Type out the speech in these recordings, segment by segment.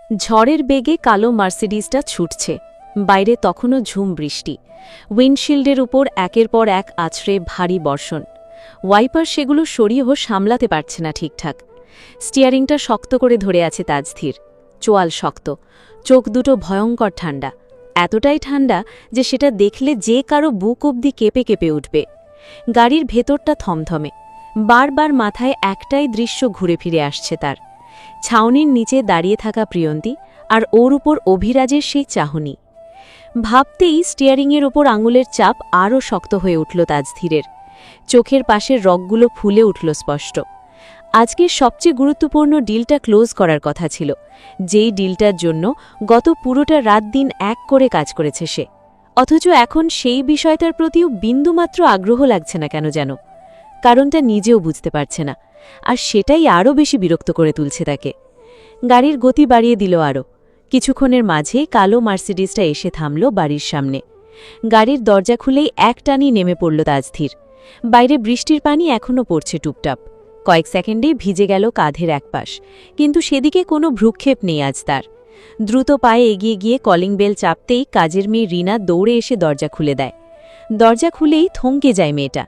ঝড়ের বেগে কালো মার্সিডিজটা ছুটছে। বাইরে তখনও ঝুম বৃষ্টি। উইন্ডশিল্ডের উপর একের পর এক আছড়ে ভারী বর্ষণ। ওয়াইপার সেগুলো সরিয়েও সামলাতে পারছে না ঠিকঠাক। স্টিয়ারিংটা শক্ত করে ধরে আছে তাজধীর। চোয়াল শক্ত, চোখ দুটো ভয়ঙ্কর ঠান্ডা। এতটাই ঠান্ডা যে সেটা দেখলে যে কারো বুক অবধি কেঁপে কেঁপে উঠবে। গাড়ির ভেতরটা থমথমে। বারবার মাথায় একটাই দৃশ্য ঘুরে ফিরে আসছে তার। ছাউনির নিচে দাঁড়িয়ে থাকা প্রিয়ন্তী, আর ওর উপর অভিরাজের সেই চাহনি। ভাবতেই স্টিয়ারিংয়ের ওপর আঙুলের চাপ আরও শক্ত হয়ে উঠল তাজধীরের। চোখের পাশের রগগুলো ফুলে উঠল স্পষ্ট। আজকের সবচেয়ে গুরুত্বপূর্ণ ডিলটা ক্লোজ করার কথা ছিল, যেই ডিলটার জন্য গত পুরোটা রাত দিন এক করে কাজ করেছে সে। অথচ এখন সেই বিষয়টার প্রতিও বিন্দুমাত্র আগ্রহ লাগছে না কেন যেন। কারণটা নিজেও বুঝতে পারছে না, আর সেটাই আরও বেশি বিরক্ত করে তুলছে তাকে। গাড়ির গতি বাড়িয়ে দিল আরও। কিছুক্ষণের মাঝেই কালো মার্সিডিজটা এসে থামল বাড়ির সামনে। গাড়ির দরজা খুলেই এক টানি নেমে পড়ল তাজধীর। বাইরে বৃষ্টির পানি এখনও পড়ছে টুপটাপ। কয়েক সেকেন্ডেই ভিজে গেল কাঁধের এক পাশ, কিন্তু সেদিকে কোনো ভ্রুক্ষেপ নেই আজ তার। দ্রুত পায়ে এগিয়ে গিয়ে কলিং বেল চাপতেই কাজের মেয়ে রিনা দৌড়ে এসে দরজা খুলে দেয়। দরজা খুলেই থমকে যায় মেয়েটা।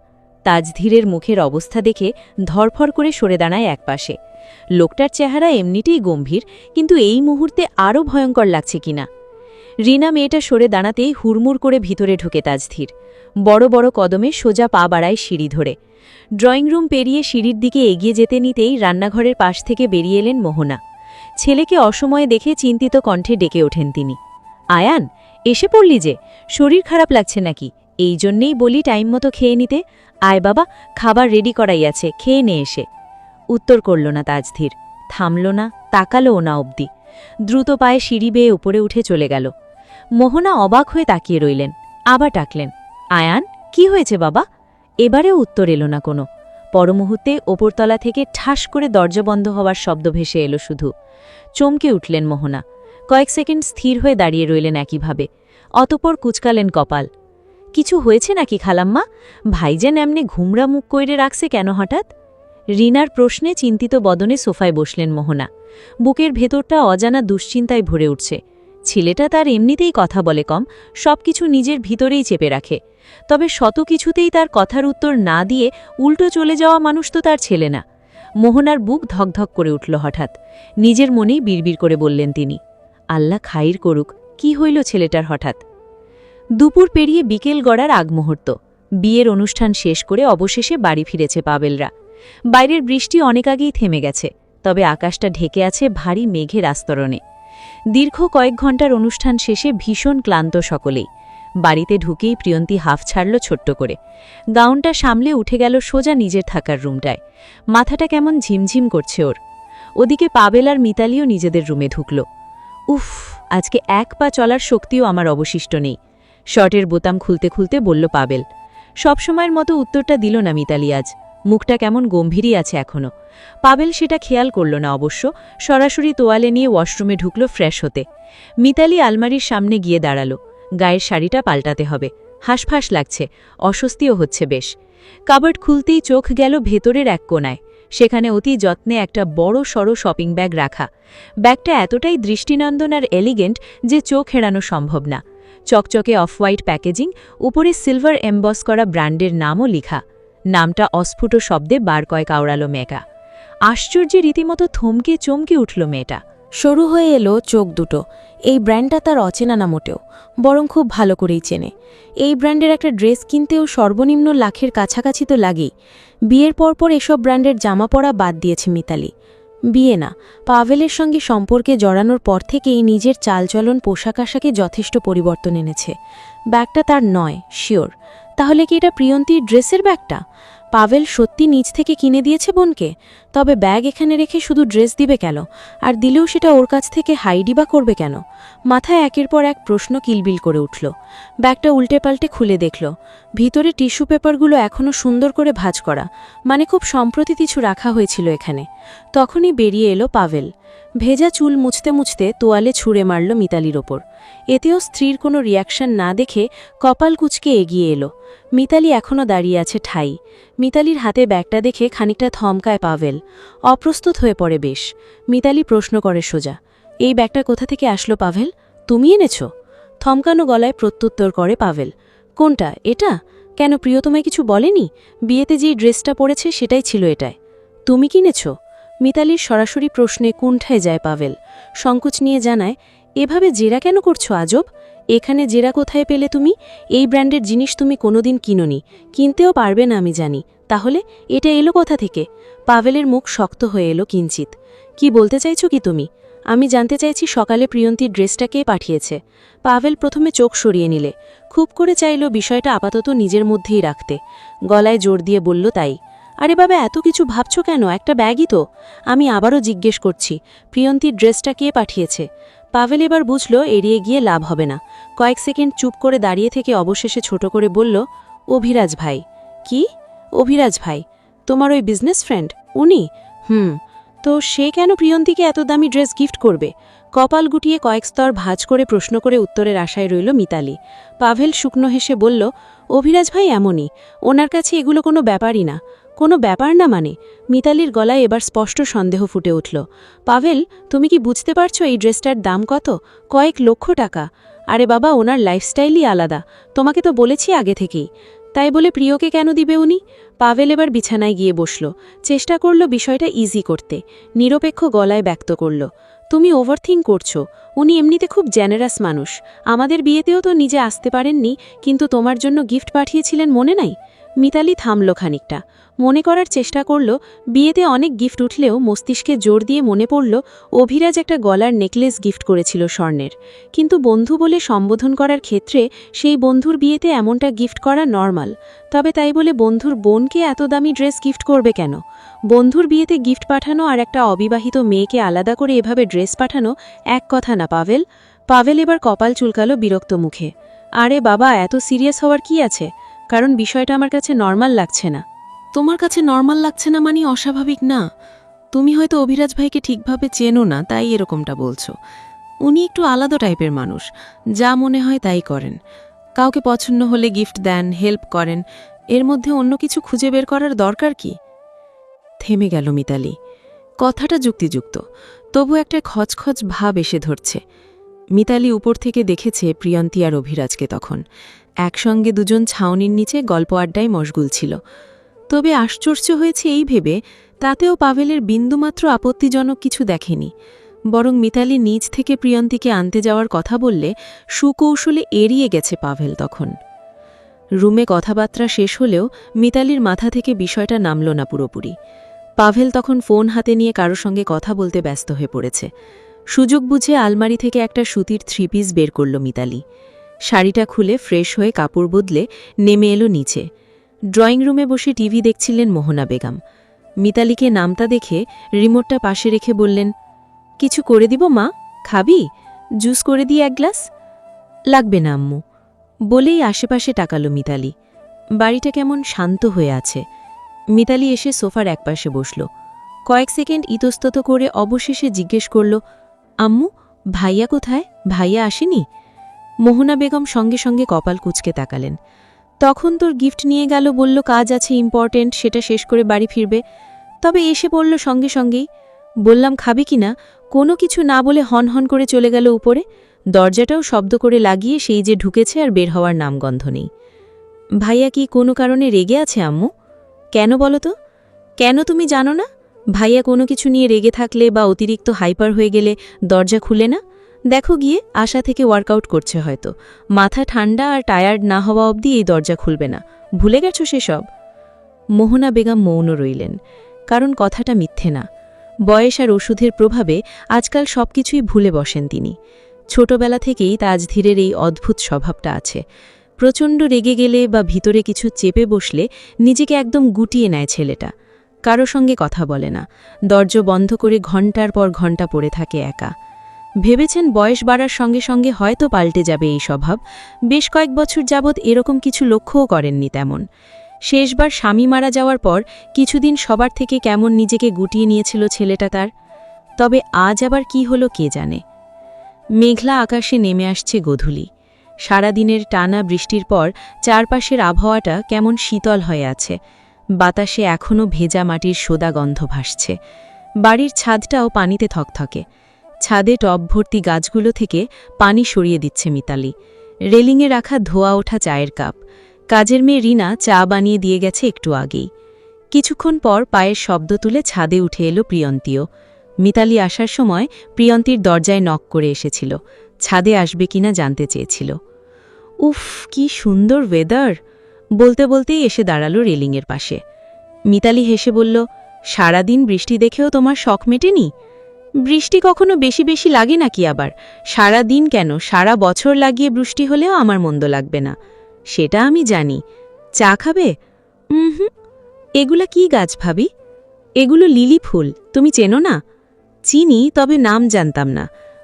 তাজধীরের মুখের অবস্থা দেখে ধরফর করে সরে দাঁড়ায় একপাশে। লোকটার চেহারা এমনিতেই গম্ভীর, কিন্তু এই মুহূর্তে আরও ভয়ঙ্কর লাগছে কিনা। রিনা মেয়েটা সরে দাঁড়াতেই হুড়মুড় করে ভিতরে ঢুকে তাজধীর। বড় বড় কদমে সোজা পা বাড়ায় সিঁড়ি ধরে। ড্রয়িং রুম পেরিয়ে সিঁড়ির দিকে এগিয়ে যেতে নিতেই রান্নাঘরের পাশ থেকে বেরিয়ে এলেন মোহনা। ছেলেকে অসময়ে দেখে চিন্তিত কণ্ঠে ডেকে ওঠেন তিনি। আয়ান, এসে পড়লি যে, শরীর খারাপ লাগছে নাকি? এই জন্যেই বলি টাইম মতো খেয়ে নিতে। আয় বাবা, খাবার রেডি করাই আছে, খেয়ে নে এসে। উত্তর করল না তাজধীর, থামল না, তাকালোও না অবধি। দ্রুত পায়ে সিঁড়ি বেয়ে উপরে উঠে চলে গেল। মোহনা অবাক হয়ে তাকিয়ে রইলেন। আবার ডাকলেন, আয়ান, কি হয়েছে বাবা? এবারেও উত্তর এলো না কোনো। পরমুহূর্তে ওপরতলা থেকে ঠাস করে দরজা বন্ধ হওয়ার শব্দ ভেসে এলো শুধু। চমকে উঠলেন মোহনা। কয়েক সেকেন্ড স্থির হয়ে দাঁড়িয়ে রইলেন একইভাবে। অতঃপর কুচকালেন কপাল। কিছু হয়েছে নাকি খালাম্মা? ভাইজান এমনি ঘুমরা মুখ কইরে রাখছে কেন হঠাৎ? রিনার প্রশ্নে চিন্তিত বদনে সোফায় বসলেন মোহনা। বুকের ভেতরটা অজানা দুশ্চিন্তায় ভরে উঠছে। ছেলেটা তার এমনিতেই কথা বলে কম, সবকিছু নিজের ভিতরেই চেপে রাখে। তবে শত কিছুতেই তার কথার উত্তর না দিয়ে উল্টো চলে যাওয়া মানুষ তো তার ছেলে না। মোহনার বুক ধকধক করে উঠল হঠাৎ। নিজের মনেই বিড়বিড় করে বললেন তিনি, আল্লাহ খাইর করুক, কি হইল ছেলেটার হঠাৎ? দুপুর পেরিয়ে বিকেল গড়ার আগ মুহূর্ত। বিয়ের অনুষ্ঠান শেষ করে অবশেষে বাড়ি ফিরেছে পাবেলরা। বাইরের বৃষ্টি অনেক আগেই থেমে গেছে, তবে আকাশটা ঢেকে আছে ভারী মেঘের আস্তরণে। দীর্ঘ কয়েক ঘণ্টার অনুষ্ঠান শেষে ভীষণ ক্লান্ত সকলেই। বাড়িতে ঢুকেই প্রিয়ন্তী হাফ ছাড়ল ছোট্ট করে। গাউনটা সামলে উঠে গেল সোজা নিজের থাকার রুমটায়। মাথাটা কেমন ঝিমঝিম করছে ওর। ওদিকে পাবেল আর মিতালিও নিজেদের রুমে ঢুকল। উফ, আজকে এক পা চলার শক্তিও আমার অবশিষ্ট নেই, শর্টের বোতাম খুলতে খুলতে বলল পাবেল। সবসময়ের মতো উত্তরটা দিল না মিতালি আজ। মুখটা কেমন গম্ভীরই আছে এখনও। পাবেল সেটা খেয়াল করল না অবশ্য। সরাসরি তোয়ালে নিয়ে ওয়াশরুমে ঢুকল ফ্রেশ হতে। মিতালি আলমারির সামনে গিয়ে দাঁড়াল। গায়ের শাড়িটা পাল্টাতে হবে। হাঁসফাঁস লাগছে, অস্বস্তিও হচ্ছে বেশ। কাবার্ড খুলতেই চোখ গেল ভেতরের এক কোণায়। সেখানে অতি যত্নে একটা বড় সড়ো শপিং ব্যাগ রাখা। ব্যাগটা এতটাই দৃষ্টিনন্দন আর এলিগেন্ট যে চোখ এড়ানো সম্ভব না। চকচকে অফ হোয়াইট প্যাকেজিং, উপরে সিলভার এমবস করা ব্র্যান্ডের নামও লিখা। নামটা অস্ফুট শব্দে বার কয়েক আওড়ালো মেয়েটা। আশ্চর্যে রীতিমতো থমকে চমকে উঠল মেয়েটা। সরু হয়ে এলো চোখ দুটো। এই ব্র্যান্ডটা তার অচেনা না মোটেও, বরং খুব ভালো করেই চেনে। এই ব্র্যান্ডের একটা ড্রেস কিনতেও সর্বনিম্ন লাখের কাছাকাছি তো লাগেই। বিয়ের পরপর এসব ব্র্যান্ডের জামা পরা বাদ দিয়েছে মিতালি। বিয়ে না, পাভেলের সঙ্গে সম্পর্কে জড়ানোর পর থেকেই নিজের চালচলন পোশাক আশাকে যথেষ্ট পরিবর্তন এনেছে। ব্যাগটা তার নয়, শিওর। তাহলে কি এটা প্রিয়ন্তীর ড্রেসের ব্যাগটা? পাভেল সত্যি নিজ থেকে কিনে দিয়েছে বোনকে? তবে ব্যাগ এখানে রেখে শুধু ড্রেস দিবে কেন? আর দিলেও সেটা ওর কাছ থেকে হাইডি বা করবে কেন? মাথায় একের পর এক প্রশ্ন কিলবিল করে উঠল। ব্যাগটা উল্টে পাল্টে খুলে দেখল। ভিতরে টিস্যু পেপারগুলো এখনও সুন্দর করে ভাঁজ করা, মানে খুব সম্প্রতি কিছু রাখা হয়েছিল এখানে। তখনই বেরিয়ে এলো পাভেল। ভেজা চুল মুছতে মুছতে তোয়ালে ছুঁড়ে মারল মিতালির ওপর। এতেও স্ত্রীর কোনো রিয়াকশন না দেখে কপাল কুঁচকে এগিয়ে এলো। মিতালি এখনও দাঁড়িয়ে আছে ঠাই। মিতালির হাতে ব্যাগটা দেখে খানিকটা থমকায় পাভেল। অপ্রস্তুত হয়ে পড়ে বেশ। মিতালি প্রশ্ন করে সোজা, এই ব্যাগটা কোথা থেকে আসলো পাভেল? তুমি এনেছ? থমকানো গলায় প্রত্যুত্তর করে পাভেল। কোনটা? এটা? কেন প্রিয় তোমায় কিছু বলেনি? বিয়েতে যেই ড্রেসটা পরেছে সেটাই ছিল এটায়। তুমি কিনেছ? মিতালির সরাসরি প্রশ্নে কুণ্ঠায় যায় পাভেল। সংকোচ নিয়ে জানায়, এভাবে জেরা কেন করছো আজব? এখানে জেরা কোথায় পেলে তুমি? এই ব্র্যান্ডের জিনিস তুমি কোনোদিন কিনোনি, কিনতেও পারবে না আমি জানি। তাহলে এটা এলো কোথা থেকে? পাভেলের মুখ শক্ত হয়ে এলো কিঞ্চিত। কি বলতে চাইছো কি তুমি? আমি জানতে চাইছি সকালে প্রিয়ন্তীর ড্রেসটা কে পাঠিয়েছে। পাভেল প্রথমে চোখ সরিয়ে নিলে, খুব করে চাইল বিষয়টা আপাতত নিজের মধ্যেই রাখতে। গলায় জোর দিয়ে বলল, তাই? আরে বাবা, এত কিছু ভাবছো কেন? একটা ব্যাগই তো। আমি আবারও জিজ্ঞেস করছি, প্রিয়ন্তীর ড্রেসটা কে পাঠিয়েছে? পাভেল এবার বুঝল এড়িয়ে গিয়ে লাভ হবে না। কয়েক সেকেন্ড চুপ করে দাঁড়িয়ে থেকে অবশেষে ছোট করে বলল, অভিরাজ ভাই। কি? অভিরাজ ভাই? তোমার ওই বিজনেস ফ্রেন্ড? উনি? তো সে কেন প্রিয়ন্তীকে এত দামি ড্রেস গিফট করবে? কপাল গুটিয়ে কয়েক স্তর ভাঁজ করে প্রশ্ন করে উত্তরের আশায় রইল মিতালি। পাভেল শুকনো হেসে বলল, অভিরাজ ভাই এমনই, ওনার কাছে এগুলো কোনো ব্যাপারই না। কোনো ব্যাপার না মানে? মিতালির গলায় এবার স্পষ্ট সন্দেহ ফুটে উঠল। পাভেল, তুমি কি বুঝতে পারছো এই ড্রেসটার দাম কত? কয়েক লক্ষ টাকা। আরে বাবা, ওনার লাইফস্টাইলই আলাদা, তোমাকে তো বলেছি আগে থেকেই। তাই বলে প্রিয়কে কেন দিবে উনি? পাভেল এবার বিছানায় গিয়ে বসল। চেষ্টা করল বিষয়টা ইজি করতে, নিরপেক্ষ গলায় ব্যক্ত করল, তুমি ওভারথিঙ্ক করছো। উনি এমনিতে খুব জেনারাস মানুষ, আমাদের বিয়েতেও তো নিজে আসতে পারেননি, কিন্তু তোমার জন্য গিফট পাঠিয়েছিলেন মনে নাই? মিতালি থামল খানিকটা, মনে করার চেষ্টা করল। বিয়েতে অনেক গিফট উঠলেও মস্তিষ্কে জোর দিয়ে মনে পড়ল অভিরাজ একটা গলার নেকলেস গিফট করেছিল স্বর্ণের। কিন্তু বন্ধু বলে সম্বোধন করার ক্ষেত্রে সেই বন্ধুর বিয়েতে এমনটা গিফট করা নর্মাল। তবে তাই বলে বন্ধুর বোনকে এত দামি ড্রেস গিফট করবে কেন? বন্ধুর বিয়েতে গিফট পাঠানো আর একটা অবিবাহিত মেয়েকে আলাদা করে এভাবে ড্রেস পাঠানো এক কথা না পাভেল। পাভেল এবার কপাল চুলকালো বিরক্ত মুখে। আরে বাবা, এত সিরিয়াস হওয়ার কি আছে? কারণ বিষয়টা আমার কাছে নর্মাল লাগছে না। তোমার কাছে নর্মাল লাগছে না মানে অস্বাভাবিক না। তুমি হয়তো অভিরাজ ভাইকে ঠিকভাবে চেনো না, তাই এরকমটা বলছো। উনি একটু আলাদা টাইপের মানুষ, যা মনে হয় তাই করেন। কাউকে পছন্দ হলে গিফট দেন, হেল্প করেন, এর মধ্যে অন্য কিছু খুঁজে বের করার দরকার কি? থেমে গেল মিতালি। কথাটা যুক্তিযুক্ত, তবু একটা খচখচ ভাব এসে ধরছে। মিতালি উপর থেকে দেখেছে প্রিয়ন্তী আর অভিরাজকে তখন একসঙ্গে দুজন ছাউনির নিচে গল্প আড্ডায় মশগুল ছিল। তবে আশ্চর্য হয়েছে এই ভেবে তাতেও পাভেলের বিন্দুমাত্র আপত্তিজনক কিছু দেখেনি। বরং মিতালি নিজ থেকে প্রিয়ন্তীকে আনতে যাওয়ার কথা বললে সুকৌশলে এড়িয়ে গেছে পাভেল তখন। রুমে কথাবার্তা শেষ হলেও মিতালির মাথা থেকে বিষয়টা নামল না পুরোপুরি। পাভেল তখন ফোন হাতে নিয়ে কারো সঙ্গে কথা বলতে ব্যস্ত হয়ে পড়েছে। সুযোগ বুঝে আলমারি থেকে একটা সুতির 3 পিস বের করল মিতালি। শাড়িটা খুলে ফ্রেশ হয়ে কাপড় বদলে নেমে এলো নিচে। ড্রয়িং রুমে বসে টিভি দেখছিলেন মোহনা বেগম। মিতালিকে নামতা দেখে রিমোটটা পাশে রেখে বললেন, কিছু করে দিব মা? খাবি? জুস করে দিই এক গ্লাস? লাগবে না আম্মু, বলেই আশেপাশে তাকালো মিতালি। বাড়িটা কেমন শান্ত হয়ে আছে। মিতালি এসে সোফার একপাশে বসল। কয়েক সেকেন্ড ইতস্তত করে অবশেষে জিজ্ঞেস করল, আম্মু, ভাইয়া কোথায়? ভাইয়া আসেনি? মোহনা বেগম সঙ্গে সঙ্গে কপাল কুঁচকে তাকালেন। তখন তোর গিফট নিয়ে গেল, বলল কাজ আছে ইম্পর্টেন্ট, সেটা শেষ করে বাড়ি ফিরবে। তবে এসে পড়ল সঙ্গে সঙ্গেই। বললাম খাবি কিনা, কোনো কিছু না বলে হন করে চলে গেল উপরে। দরজাটাও শব্দ করে লাগিয়ে সেই যে ঢুকেছে আর বের হওয়ার নামগন্ধ নেই। ভাইয়া কি কোনো কারণে রেগে আছে আম্মু? কেন বলো তো? কেন তুমি জানো না? ভাইয়া কোনো কিছু নিয়ে রেগে থাকলে বা অতিরিক্ত হাইপার হয়ে গেলে দরজা খুলে না। দেখো গিয়ে, আশা থেকে ওয়ার্কআউট করছে হয়তো, মাথা ঠান্ডা আর টায়ার্ড না হওয়া অবধি এই দরজা খুলবে না। ভুলে গেছো সেসব? মোহনা বেগম মৌন রইলেন, কারণ কথাটা মিথ্যে না। বয়স আর ওষুধের প্রভাবে আজকাল সবকিছুই ভুলে বসেন তিনি। ছোটবেলা থেকেই তাজধীরের এই অদ্ভুত স্বভাবটা আছে। প্রচণ্ড রেগে গেলে বা ভিতরে কিছু চেপে বসলে নিজেকে একদম গুটিয়ে নেয় ছেলেটা। কারো সঙ্গে কথা বলে না, দরজা বন্ধ করে ঘণ্টার পর ঘণ্টা পড়ে থাকে একা। ভেবেছেন বয়স বাড়ার সঙ্গে সঙ্গে হয়তো পাল্টে যাবে এই স্বভাব। বেশ কয়েক বছর যাবৎ এরকম কিছু লক্ষ্যও করেননি তেমন। শেষবার স্বামী মারা যাওয়ার পর কিছুদিন সবার থেকে কেমন নিজেকে গুটিয়ে নিয়েছিল ছেলেটা তার। তবে আজ আবার কি হলো কে জানে। মেঘলা আকাশে নেমে আসছে গোধূলি। সারাদিনের টানা বৃষ্টির পর চারপাশের আবহাওয়াটা কেমন শীতল হয়ে আছে। বাতাসে এখনও ভেজা মাটির সোদা গন্ধ ভাসছে। বাড়ির ছাদটাও পানিতে থকথকে। ছাদে টব ভর্তি গাছগুলো থেকে পানি সরিয়ে দিচ্ছে মিতালি। রেলিংয়ে রাখা ধোয়া ওঠা চায়ের কাপ। কাজের মেয়ে রিনা চা বানিয়ে দিয়ে গেছে একটু আগেই। কিছুক্ষণ পর পায়ের শব্দ তুলে ছাদে উঠে এলো প্রিয়ন্তীও। মিতালি আসার সময় প্রিয়ন্তীর দরজায় নক করে এসেছিল, ছাদে আসবে কিনা জানতে চেয়েছিল। উফ, কি সুন্দর ওয়েদার, বলতে বলতেই এসে দাঁড়ালো রেলিংয়ের পাশে। মিতালি হেসে বলল, সারাদিন বৃষ্টি দেখেও তোমার শখ মেটেনি? বৃষ্টি কখনো বেশি বেশি লাগে নাকি আবার? সারা দিন কেন, সারা বছর লাগিয়ে বৃষ্টি হলেও আমার মন্দ লাগবে না। সেটা আমি জানি। চা খাবে? হুম। এগুলা কি গাছ ভাবি? এগুলো লিলি ফুল, তুমি চেনো না? চিনি, তবে নাম জানতাম না।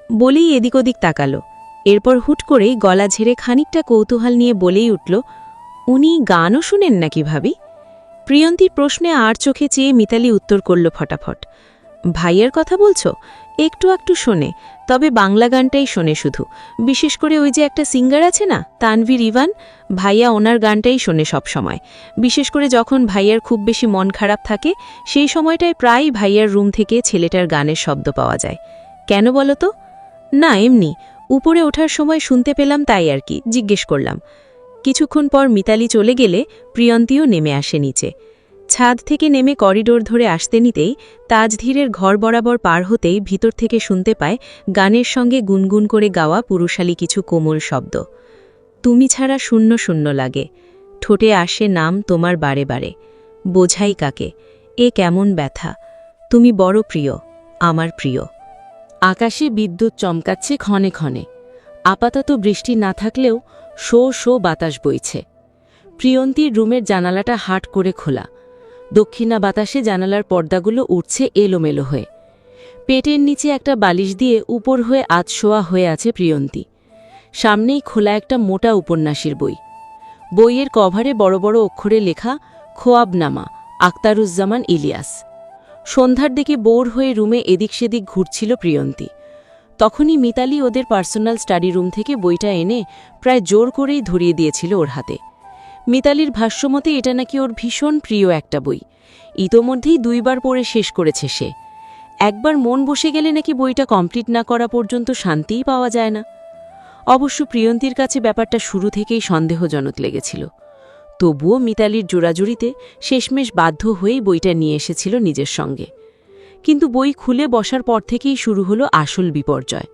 বলেই এদিক ওদিক তাকালো। এরপর হুট করেই গলা ঝেড়ে খানিকটা কৌতূহল নিয়ে বলেই উঠল, উনি গানও শুনেন নাকি ভাবি? প্রিয়ন্তীর প্রশ্নে আর চোখে চেয়ে মিতালি উত্তর করল ফটাফট, ভাইয়ের কথা বলছো? একটু একটু শোনে, তবে বাংলা গানটাই শোনে শুধু। বিশেষ করে ওই যে একটা সিঙ্গার আছে না, তানভীর ইভান, ভাইয়া ওনার গানটাই শোনে সব সময়। বিশেষ করে যখন ভাইয়ার খুব বেশি মন খারাপ থাকে, সেই সময়টায় প্রায় ভাইয়ার রুম থেকে ছেলেটার গানের শব্দ পাওয়া যায়। কেন বলো তো? না, এমনি উপরে ওঠার সময় শুনতে পেলাম তাই আর কি, জিজ্ঞেস করলাম। কিছুক্ষণ পর মিতালি চলে গেলে প্রিয়ন্তীও নেমে আসে নিচে। ছাদ থেকে নেমে করিডোর ধরে আসতে নিতেই তাজধীরের ঘর বরাবর পার হতেই ভিতর থেকে শুনতে পায় গানের সঙ্গে গুনগুন করে গাওয়া পুরুষালী কিছু কোমল শব্দ। তুমি ছাড়া শূন্য শূন্য লাগে, ঠোঁটে আসে নাম তোমার বারে বারে, বোঝাই কাকে, এ কেমন ব্যথা, তুমি বড় প্রিয়, আমার প্রিয়। আকাশে বিদ্যুৎ চমকাচ্ছে ক্ষণে ক্ষণে। আপাতত বৃষ্টি না থাকলেও শো শো বাতাস বইছে। প্রিয়ন্তীর রুমের জানালাটা হাট করে খোলা। দক্ষিণা বাতাসে জানালার পর্দাগুলো উঠছে এলোমেলো হয়ে। পেটের নিচে একটা বালিশ দিয়ে উপর হয়ে আধশোয়া হয়ে আছে প্রিয়ন্তী। সামনেই খোলা একটা মোটা উপন্যাসের বই। বইয়ের কভারে বড় বড় অক্ষরে লেখা খোয়াবনামা, আখতারুজ্জামান ইলিয়াস। সন্ধ্যার দিকে বোর হয়ে রুমে এদিক সেদিক ঘুরছিল প্রিয়ন্তী। তখনই মিতালি ওদের পার্সোনাল স্টাডি রুম থেকে বইটা এনে প্রায় জোর করেই ধরিয়ে দিয়েছিল ওর হাতে। মিতালির ভাষ্যমতে এটা নাকি ওর ভীষণ প্রিয় একটা বই। ইতোমধ্যেই 2 বার পড়ে শেষ করেছে সে। একবার মন বসে গেলে নাকি বইটা কমপ্লিট না করা পর্যন্ত শান্তিই পাওয়া যায় না। অবশ্য প্রিয়ন্তীর কাছে ব্যাপারটা শুরু থেকেই সন্দেহজনক লেগেছিল। তবুও মিতালির জোড়াজুড়িতে শেষমেশ বাধ্য হয়েই বইটা নিয়ে এসেছিল নিজের সঙ্গে। কিন্তু বই খুলে বসার পর থেকেই শুরু হলো আসল বিপর্যয়।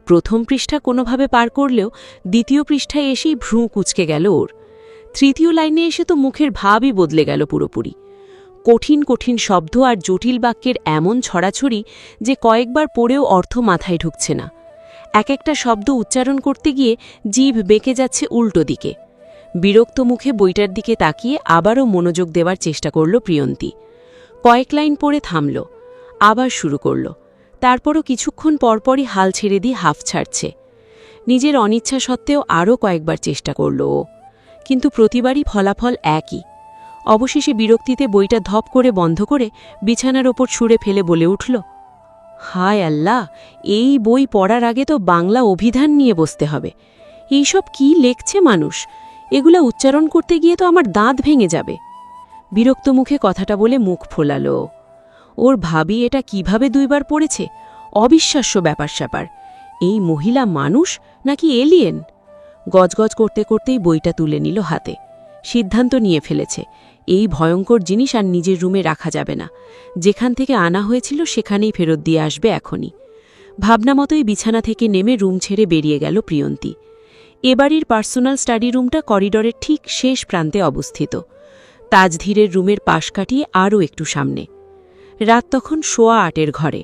প্রথম পৃষ্ঠা কোনোভাবে পার করলেও দ্বিতীয় পৃষ্ঠায় এসেই ভ্রু কুঁচকে গেল ওর। তৃতীয় লাইনে এসে তো মুখের ভাবই বদলে গেল পুরোপুরি। কঠিন কঠিন শব্দ আর জটিল বাক্যের এমন ছড়াছড়ি যে কয়েকবার পড়েও অর্থ মাথায় ঢুকছে না। এক একটা শব্দ উচ্চারণ করতে গিয়ে জিভ বেঁকে যাচ্ছে উল্টো দিকে। বিরক্ত মুখে বইটার দিকে তাকিয়ে আবারও মনোযোগ দেওয়ার চেষ্টা করল প্রিয়ন্তী। কয়েক লাইন পড়ে থামল, আবার শুরু করল। তারপরও কিছুক্ষণ পরপরই হাল ছেড়ে দিয়ে হাফ ছাড়ছে। নিজের অনিচ্ছা সত্ত্বেও আরও কয়েকবার চেষ্টা করল ও, কিন্তু প্রতিবারই ফলাফল একই। অবশেষে বিরক্তিতে বইটা ধপ করে বন্ধ করে বিছানার ওপর ছুঁড়ে ফেলে বলে উঠল, হায় আল্লাহ, এই বই পড়ার আগে তো বাংলা অভিধান নিয়ে বসতে হবে। এইসব কি লেখছে মানুষ, এগুলা উচ্চারণ করতে গিয়ে তো আমার দাঁত ভেঙে যাবে। বিরক্ত মুখে কথাটা বলে মুখ ফোলালো। ওর ভাবি এটা কিভাবে 2 বার পড়েছে, অবিশ্বাস্য ব্যাপার স্যাপার। এই মহিলা মানুষ নাকি এলিয়েন? গজগজ করতে করতেই বইটা তুলে নিল হাতে। সিদ্ধান্ত নিয়ে ফেলেছে, এই ভয়ঙ্কর জিনিস আর নিজের রুমে রাখা যাবে না। যেখান থেকে আনা হয়েছিল সেখানেই ফেরত দিয়ে আসবে এখনই। ভাবনা মতোই বিছানা থেকে নেমে রুম ছেড়ে বেরিয়ে গেল প্রিয়ন্তী। এবাড়ির পার্সোনাল স্টাডি রুমটা করিডোরের ঠিক শেষ প্রান্তে অবস্থিত। তাজধীরের রুমের পাশ কাটিয়ে আরও একটু সামনে। রাত তখন 8:15 ঘরে।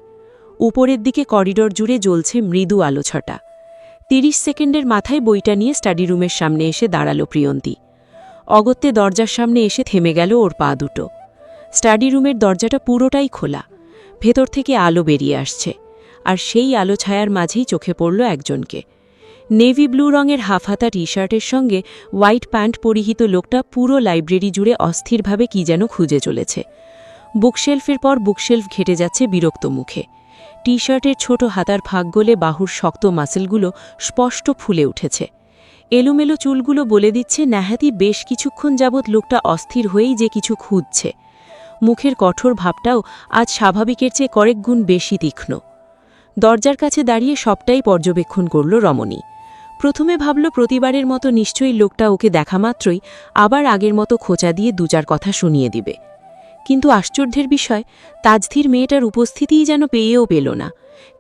উপরের দিকে করিডোর জুড়ে জ্বলছে মৃদু আলোছটা। 30 সেকেন্ডের মাথায় বইটা নিয়ে স্টাডি রুমের সামনে এসে দাঁড়ালো প্রিয়ন্তী। অগত্যে দরজার সামনে এসে থেমে গেল ওর পা দুটো। স্টাডি রুমের দরজাটা পুরোটাই খোলা। ভেতর থেকে আলো বেরিয়ে আসছে, আর সেই আলো ছায়ার মাঝেই চোখে পড়ল একজনকে। নেভি ব্লু রঙের হাফহাতা টি-শার্টের সঙ্গে হোয়াইট প্যান্ট পরিহিত লোকটা পুরো লাইব্রেরি জুড়ে অস্থিরভাবে কি যেন খুঁজে চলেছে। বুকশেলফের পর বুকশেলফ ঘেটে যাচ্ছে বিরক্ত মুখে। টি-শার্টের ছোট হাতার ফাঁক গলে বাহুর শক্ত মাসেলগুলো স্পষ্ট ফুলে উঠেছে। এলোমেলো চুলগুলো বলে দিচ্ছে নেহাতি বেশ কিছুক্ষণ যাবৎ লোকটা অস্থির হয়েই যে কিছু খুঁজছে। মুখের কঠোর ভাবটাও আজ স্বাভাবিকের চেয়ে কয়েক গুণ বেশি তীক্ষ্ণ। দরজার কাছে দাঁড়িয়ে সবটাই পর্যবেক্ষণ করল রমণী। প্রথমে ভাবল প্রতিবারের মতো নিশ্চয়ই লোকটা ওকে দেখা মাত্রই আবার আগের মতো খোঁচা দিয়ে দুচার কথা শুনিয়ে দিবে। কিন্তু আশ্চর্যের বিষয়, তাজধীর মেয়েটার উপস্থিতিই যেন পেয়েও পেল না,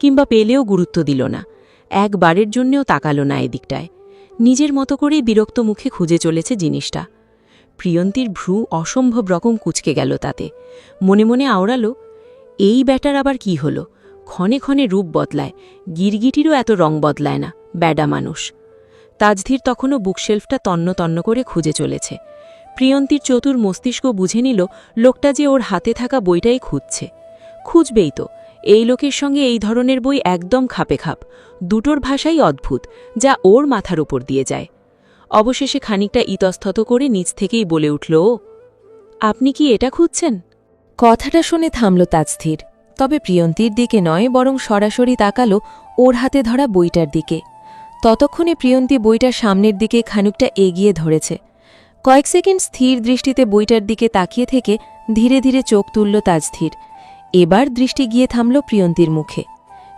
কিংবা পেলেও গুরুত্ব দিল না। একবারের জন্যেও তাকালো না এদিকটায়। নিজের মতো করেই বিরক্ত মুখে খুঁজে চলেছে জিনিসটা। প্রিয়ন্তীর ভ্রু অসম্ভব রকম কুঁচকে গেল তাতে। মনে মনে আওড়ালো, এই ব্যাটার আবার কি হলো? ক্ষণে ক্ষণে রূপ বদলায়, গিরগিটিরও এত রং বদলায় না, ব্যাডা মানুষ। তাজধীর তখনও বুকশেলফটা তন্ন তন্ন করে খুঁজে চলেছে। প্রিয়ন্তীর চতুর মস্তিষ্ক বুঝে নিল লোকটা যে ওর হাতে থাকা বইটাই খুঁজছে। খুঁজবেই তো, এই লোকের সঙ্গে এই ধরনের বই একদম খাপে খাপ। দুটোর ভাষাই অদ্ভুত, যা ওর মাথার উপর দিয়ে যায়। অবশেষে খানিকটা ইতস্তত করে নিচ থেকেই বলে উঠল, আপনি কি এটা খুঁজছেন? কথাটা শুনে থামল তাজধীর, তবে প্রিয়ন্তীর দিকে নয়, বরং সরাসরি তাকালো ওর হাতে ধরা বইটার দিকে। ততক্ষণে প্রিয়ন্তী বইটার সামনের দিকে খানিকটা এগিয়ে ধরেছে। কয়েক সেকেন্ড স্থির দৃষ্টিতে বইটার দিকে তাকিয়ে থেকে ধীরে ধীরে চোখ তুলল তাজধীর। এবার দৃষ্টি গিয়ে থামল প্রিয়ন্তীর মুখে।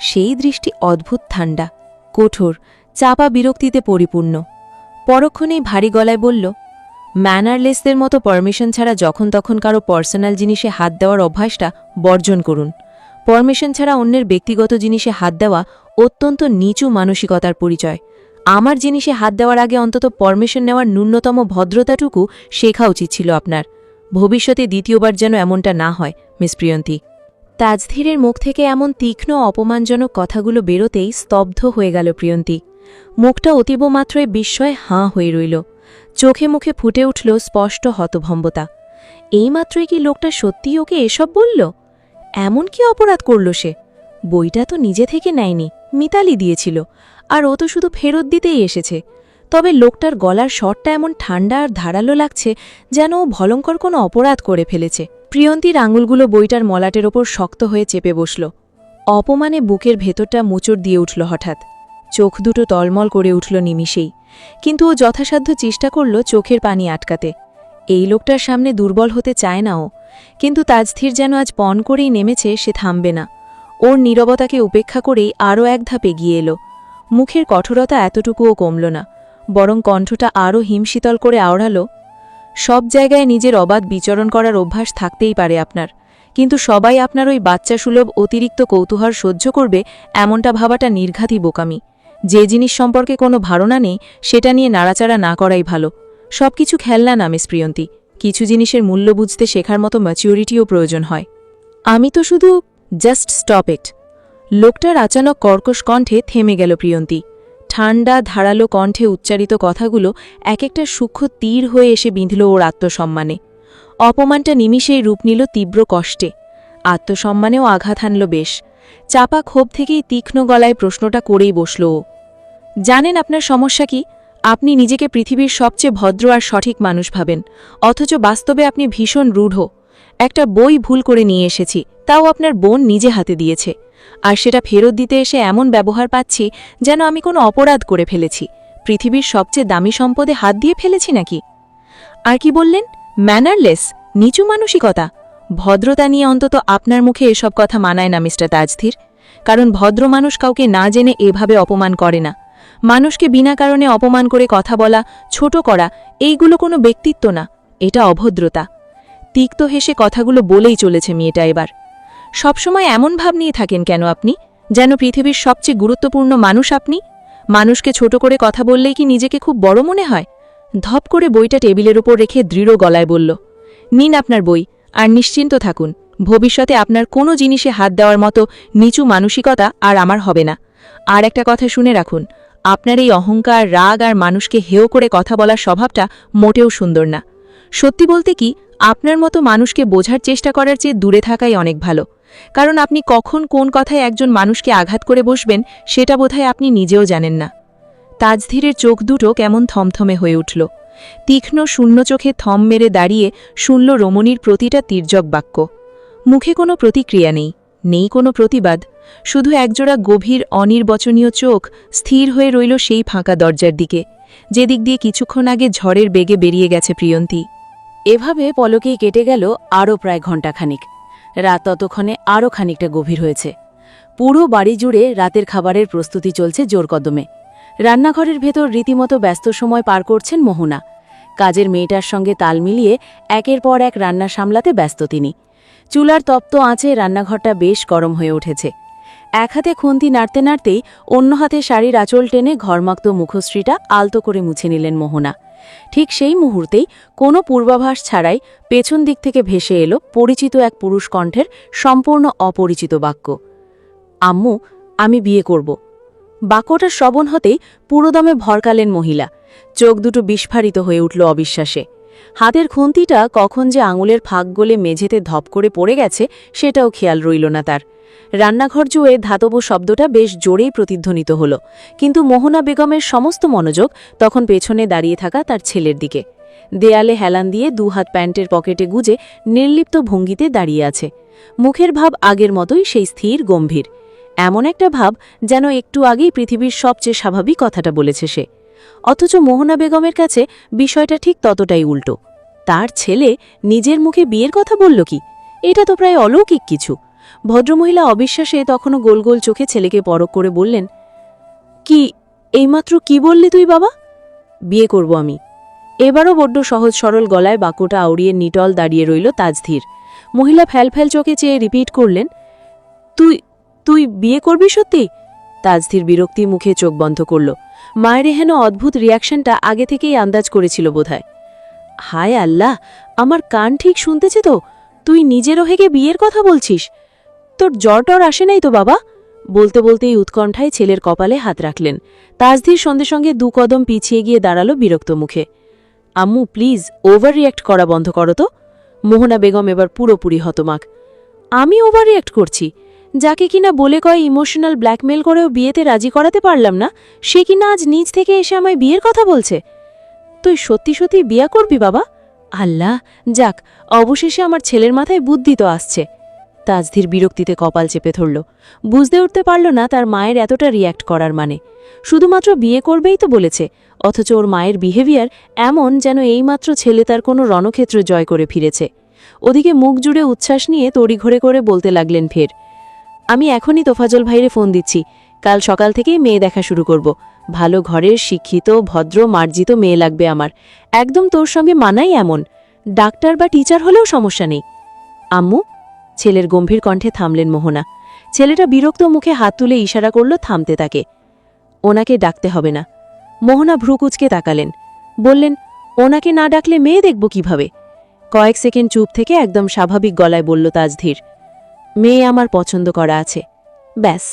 সেই দৃষ্টি অদ্ভুত ঠান্ডা, কঠোর, চাপা বিরক্তিতে পরিপূর্ণ। পরক্ষণেই ভারী গলায় বলল, ম্যানারলেসদের মতো পারমিশন ছাড়া যখন তখন কারো পার্সোনাল জিনিসে হাত দেওয়ার অভ্যাসটা বর্জন করুন। পারমিশন ছাড়া অন্যের ব্যক্তিগত জিনিসে হাত দেওয়া অত্যন্ত নিচু মানসিকতার পরিচয়। আমার জিনিসে হাত দেওয়ার আগে অন্তত পারমিশন নেওয়ার ন্যূনতম ভদ্রতাটুকু শেখা উচিত ছিল আপনার। ভবিষ্যতে দ্বিতীয়বার যেন এমনটা না হয়, মিস প্রিয়ন্তী। তাজধীরের মুখ থেকে এমন তীক্ষ্ণ অপমানজনক কথাগুলো বেরোতেই স্তব্ধ হয়ে গেল প্রিয়ন্তী। মুখটা অতীবমাত্রই বিস্ময়ে হাঁ হয়ে রইল। চোখে মুখে ফুটে উঠল স্পষ্ট হতভম্বতা। এইমাত্রই কি লোকটা সত্যিই ওকে এসব বলল? এমন কি অপরাধ করল সে? বইটা তো নিজে থেকে নেয়নি, মিতালি দিয়েছিল, আর ও তো শুধু ফেরত দিতেই এসেছে। তবে লোকটার গলার স্বরটা এমন ঠান্ডা আর ধারালো লাগছে, যেন ও ভয়ঙ্কর কোনো অপরাধ করে ফেলেছে। প্রিয়ন্তীর আঙুলগুলো বইটার মলাটের ওপর শক্ত হয়ে চেপে বসল। অপমানে বুকের ভেতরটা মোচড় দিয়ে উঠল হঠাৎ। চোখ দুটো টলমল করে উঠল নিমিষেই। কিন্তু ও যথাসাধ্য চেষ্টা করল চোখের পানি আটকাতে। এই লোকটার সামনে দুর্বল হতে চায় না ও, কিন্তু তাজধীর যেন আজ পণ করেই নেমেছে সে থামবে না। ওর নীরবতাকে উপেক্ষা করেই আরও এক ধাপ এগিয়ে এলো। মুখের কঠোরতা এতটুকুও কমল না, বরং কণ্ঠটা আরও হিমশীতল করে আওড়ালো, সব জায়গায় নিজের অবাধ বিচরণ করার অভ্যাস থাকতেই পারে আপনার, কিন্তু সবাই আপনার ওই বাচ্চাসুলভ অতিরিক্ত কৌতূহল সহ্য করবে এমনটা ভাবাটা নির্ঘাতই বোকামি। যে জিনিস সম্পর্কে কোনো ধারণা নেই সেটা নিয়ে নাড়াচাড়া না করাই ভালো। সবকিছু খেলনা না মিস প্রিয়ন্তী, কিছু জিনিসের মূল্য বুঝতে শেখার মতো ম্যাচিউরিটিও প্রয়োজন হয়। আমি তো শুধু জাস্ট স্টপ ইট। লোকটার আচানক কর্কশ কণ্ঠে থেমে গেল প্রিয়ন্তী। ঠান্ডা ধারালো কণ্ঠে উচ্চারিত কথাগুলো এক একটা সূক্ষ্ম তীর হয়ে এসে বিঁধল ওর আত্মসম্মানে। অপমানটা নিমিষেই রূপ নিল তীব্র কষ্টে। আত্মসম্মানেও আঘাত হানল বেশ। চাপা ক্ষোভ থেকেই তীক্ষ্ণ গলায় প্রশ্নটা করেই বসল ও, জানেন আপনার সমস্যা কি? আপনি নিজেকে পৃথিবীর সবচেয়ে ভদ্র আর সঠিক মানুষ ভাবেন, অথচ বাস্তবে আপনি ভীষণ রূঢ়। একটা বই ভুল করে নিয়ে এসেছি, তাও আপনার বোন নিজে হাতে দিয়েছে, আর সেটা ফেরত দিতে এসে এমন ব্যবহার পাচ্ছি যেন আমি কোনো অপরাধ করে ফেলেছি, পৃথিবীর সবচেয়ে দামি সম্পদে হাত দিয়ে ফেলেছি নাকি। আর কি বললেন? ম্যানারলেস, নিচু মানসিকতা। ভদ্রতা নিয়ে অন্তত আপনার মুখে এসব কথা মানায় না মিস্টার তাজধীর, কারণ ভদ্র মানুষ কাউকে না জেনে এভাবে অপমান করে না। মানুষকে বিনা কারণে অপমান করে কথা বলা, ছোট করা, এইগুলো কোনো ব্যক্তিত্ব না, এটা অভদ্রতা। তিক্ত হেসে কথাগুলো বলেই চলেছে মেয়েটা এবার। সবসময় এমন ভাব নিয়ে থাকেন কেন আপনি, যেন পৃথিবীর সবচেয়ে গুরুত্বপূর্ণ মানুষ আপনি? মানুষকে ছোট করে কথা বললেই কি নিজেকে খুব বড় মনে হয়? ধপ করে বইটা টেবিলের ওপর রেখে দৃঢ় গলায় বলল, নিন আপনার বই, আর নিশ্চিন্ত থাকুন, ভবিষ্যতে আপনার কোনো জিনিসে হাত দেওয়ার মতো নিচু মানসিকতা আর আমার হবে না। আর একটা কথা শুনে রাখুন, আপনার এই অহংকার, রাগ আর মানুষকে হেয় করে কথা বলার স্বভাবটা মোটেও সুন্দর না। সত্যি বলতে কি, আপনার মতো মানুষকে বোঝার চেষ্টা করার চেয়ে দূরে থাকাই অনেক ভালো, কারণ আপনি কখন কোন কথায় একজন মানুষকে আঘাত করে বসবেন সেটা বোধহয় আপনি নিজেও জানেন না। তাজধীরের চোখ দুটো কেমন থমথমে হয়ে উঠল। তীক্ষ্ণ শূন্য চোখে থম মেরে দাঁড়িয়ে শুনল রমণীর প্রতিটা তির্যক বাক্য। মুখে কোনো প্রতিক্রিয়া নেই, নেই কোনো প্রতিবাদ, শুধু একজোড়া গভীর অনির্বচনীয় চোখ স্থির হয়ে রইল সেই ফাঁকা দরজার দিকে, যেদিক দিয়ে কিছুক্ষণ আগে ঝড়ের বেগে বেরিয়ে গেছে প্রিয়ন্তী। এভাবে পলকেই কেটে গেল আরও প্রায় ঘণ্টাখানিক। রাত ততক্ষণে আরও খানিকটা গভীর হয়েছে। পুরো বাড়ি জুড়ে রাতের খাবারের প্রস্তুতি চলছে জোরকদমে। রান্নাঘরের ভেতর রীতিমতো ব্যস্ত সময় পার করছেন মোহনা। কাজের মেয়েটার সঙ্গে তাল মিলিয়ে একের পর এক রান্না সামলাতে ব্যস্ত তিনি। চুলার তপ্ত আঁচে রান্নাঘরটা বেশ গরম হয়ে উঠেছে। এক হাতে খুন্তি নাড়তে নাড়তেই অন্য হাতে শাড়ির আঁচল টেনে ঘরমাক্ত মুখশ্রীটা আলতো করে মুছে নিলেন মোহনা। ঠিক সেই মুহূর্তেই কোনো পূর্বাভাস ছাড়াই পেছন দিক থেকে ভেসে এলো পরিচিত এক পুরুষ কণ্ঠের সম্পূর্ণ অপরিচিত বাক্য, আম্মু, আমি বিয়ে করব। বাক্যটা শ্রবণ হতেই পুরোদমে ভরকালেন মহিলা। চোখ দুটো বিস্ফারিত হয়ে উঠল অবিশ্বাসে। হাতের খুন্তিটা কখন যে আঙুলের ফাঁক গলে মেঝেতে ধপ করে পড়ে গেছে সেটাও খেয়াল রইল না তার। রান্নাঘর জুড়ে ধাতব শব্দটা বেশ জোরেই প্রতিধ্বনিত হল, কিন্তু মোহনা বেগমের সমস্ত মনোযোগ তখন পেছনে দাঁড়িয়ে থাকা তার ছেলের দিকে। দেয়ালে হেলান দিয়ে দুহাত প্যান্টের পকেটে গুজে নির্লিপ্ত ভঙ্গিতে দাঁড়িয়ে আছে। মুখের ভাব আগের মতোই সেই স্থির গম্ভীর, এমন একটা ভাব যেন একটু আগেই পৃথিবীর সবচেয়ে স্বাভাবিক কথাটা বলেছে সে। অথচ মোহনা বেগমের কাছে বিষয়টা ঠিক ততটাই উল্টো। তার ছেলে নিজের মুখে বিয়ের কথা বলল কি? এটা তো প্রায় অলৌকিক কিছু। ভদ্রমহিলা অবিশ্বাসে তখনও গোল গোল চোখে ছেলেকে পরখ করে বললেন, কি, এইমাত্র কি বললি তুই বাবা? বিয়ে করব আমি। এবারও বড্ড সহজ সরল গলায় বাক্যটা আউড়িয়ে নিটল দাঁড়িয়ে রইল তাজধীর। মহিলা ফ্যালফ্যাল চোখে চেয়ে রিপিট করলেন, তুই তুই বিয়ে করবি সত্যি? তাজধীর বিরক্তি মুখে চোখ বন্ধ করল। মায়ের হেন অদ্ভুত রিয়াকশনটা আগে থেকেই আন্দাজ করেছিল বোধহয়। হায় আল্লাহ, আমার কান ঠিক শুনতেছে তো? তুই নিজেরও হেগে বিয়ের কথা বলছিস? তোর জ্বর টর আসে নাই তো বাবা? বলতে বলতেই উৎকণ্ঠায় ছেলের কপালে হাত রাখলেন। তাজধীর সঙ্গে সঙ্গে 2 কদম পিছিয়ে গিয়ে দাঁড়ালো বিরক্ত মুখে। আম্মু, প্লিজ ওভার রিয়্যাক্ট করা বন্ধ করো তো। মোহনা বেগম এবার পুরোপুরি হতমাক। আমি ওভার রিয়্যাক্ট করছি? যাকে কিনা বলে কয় ইমোশনাল ব্ল্যাকমেল করেও বিয়েতে রাজি করাতে পারলাম না, সে কিনা আজ নিজ থেকে এসে আমায় বিয়ের কথা বলছে। তুই সত্যি সত্যি বিয়া করবি বাবা? আল্লাহ, যাক, অবশেষে আমার ছেলের মাথায় বুদ্ধি তো আসছে। তাজধীর বিরক্তিতে কপাল চেপে ধরল। বুঝতে উঠতে পারল না তার মায়ের এতটা রিয়্যাক্ট করার মানে। শুধুমাত্র বিয়ে করবেই তো বলেছে, অথচ ওর মায়ের বিহেভিয়ার এমন যেন এইমাত্র ছেলে তার কোনো রণক্ষেত্র জয় করে ফিরেছে। ওদিকে মুখ জুড়ে উচ্ছ্বাস নিয়ে তড়িঘড়ি করে বলতে লাগলেন ফের, আমি এখনই তোফাজল ভাইরে ফোন দিচ্ছি। কাল সকাল থেকেই মেয়ে দেখা শুরু করব। ভালো ঘরের শিক্ষিত ভদ্র মার্জিত মেয়ে লাগবে আমার, একদম তোর সঙ্গে মানাই এমন। ডাক্তার বা টিচার হলেও সমস্যা নেই। আম্মু, ছেলের গম্ভীর কণ্ঠে থামলেন মোহনা। ছেলেটা বিরক্ত মুখে হাত তুলে ইশারা করল থামতে তাকে। ওনাকে ডাকতে হবে না। মোহনা ভ্রুকুচকে তাকালেন, বললেন, ওনাকে না ডাকলে মেয়ে দেখব কিভাবে? কয়েক সেকেন্ড চুপ থেকে একদম স্বাভাবিক গলায় বলল তাজধীর, মেয়ে আমার পছন্দ করা আছে। ব্যাস,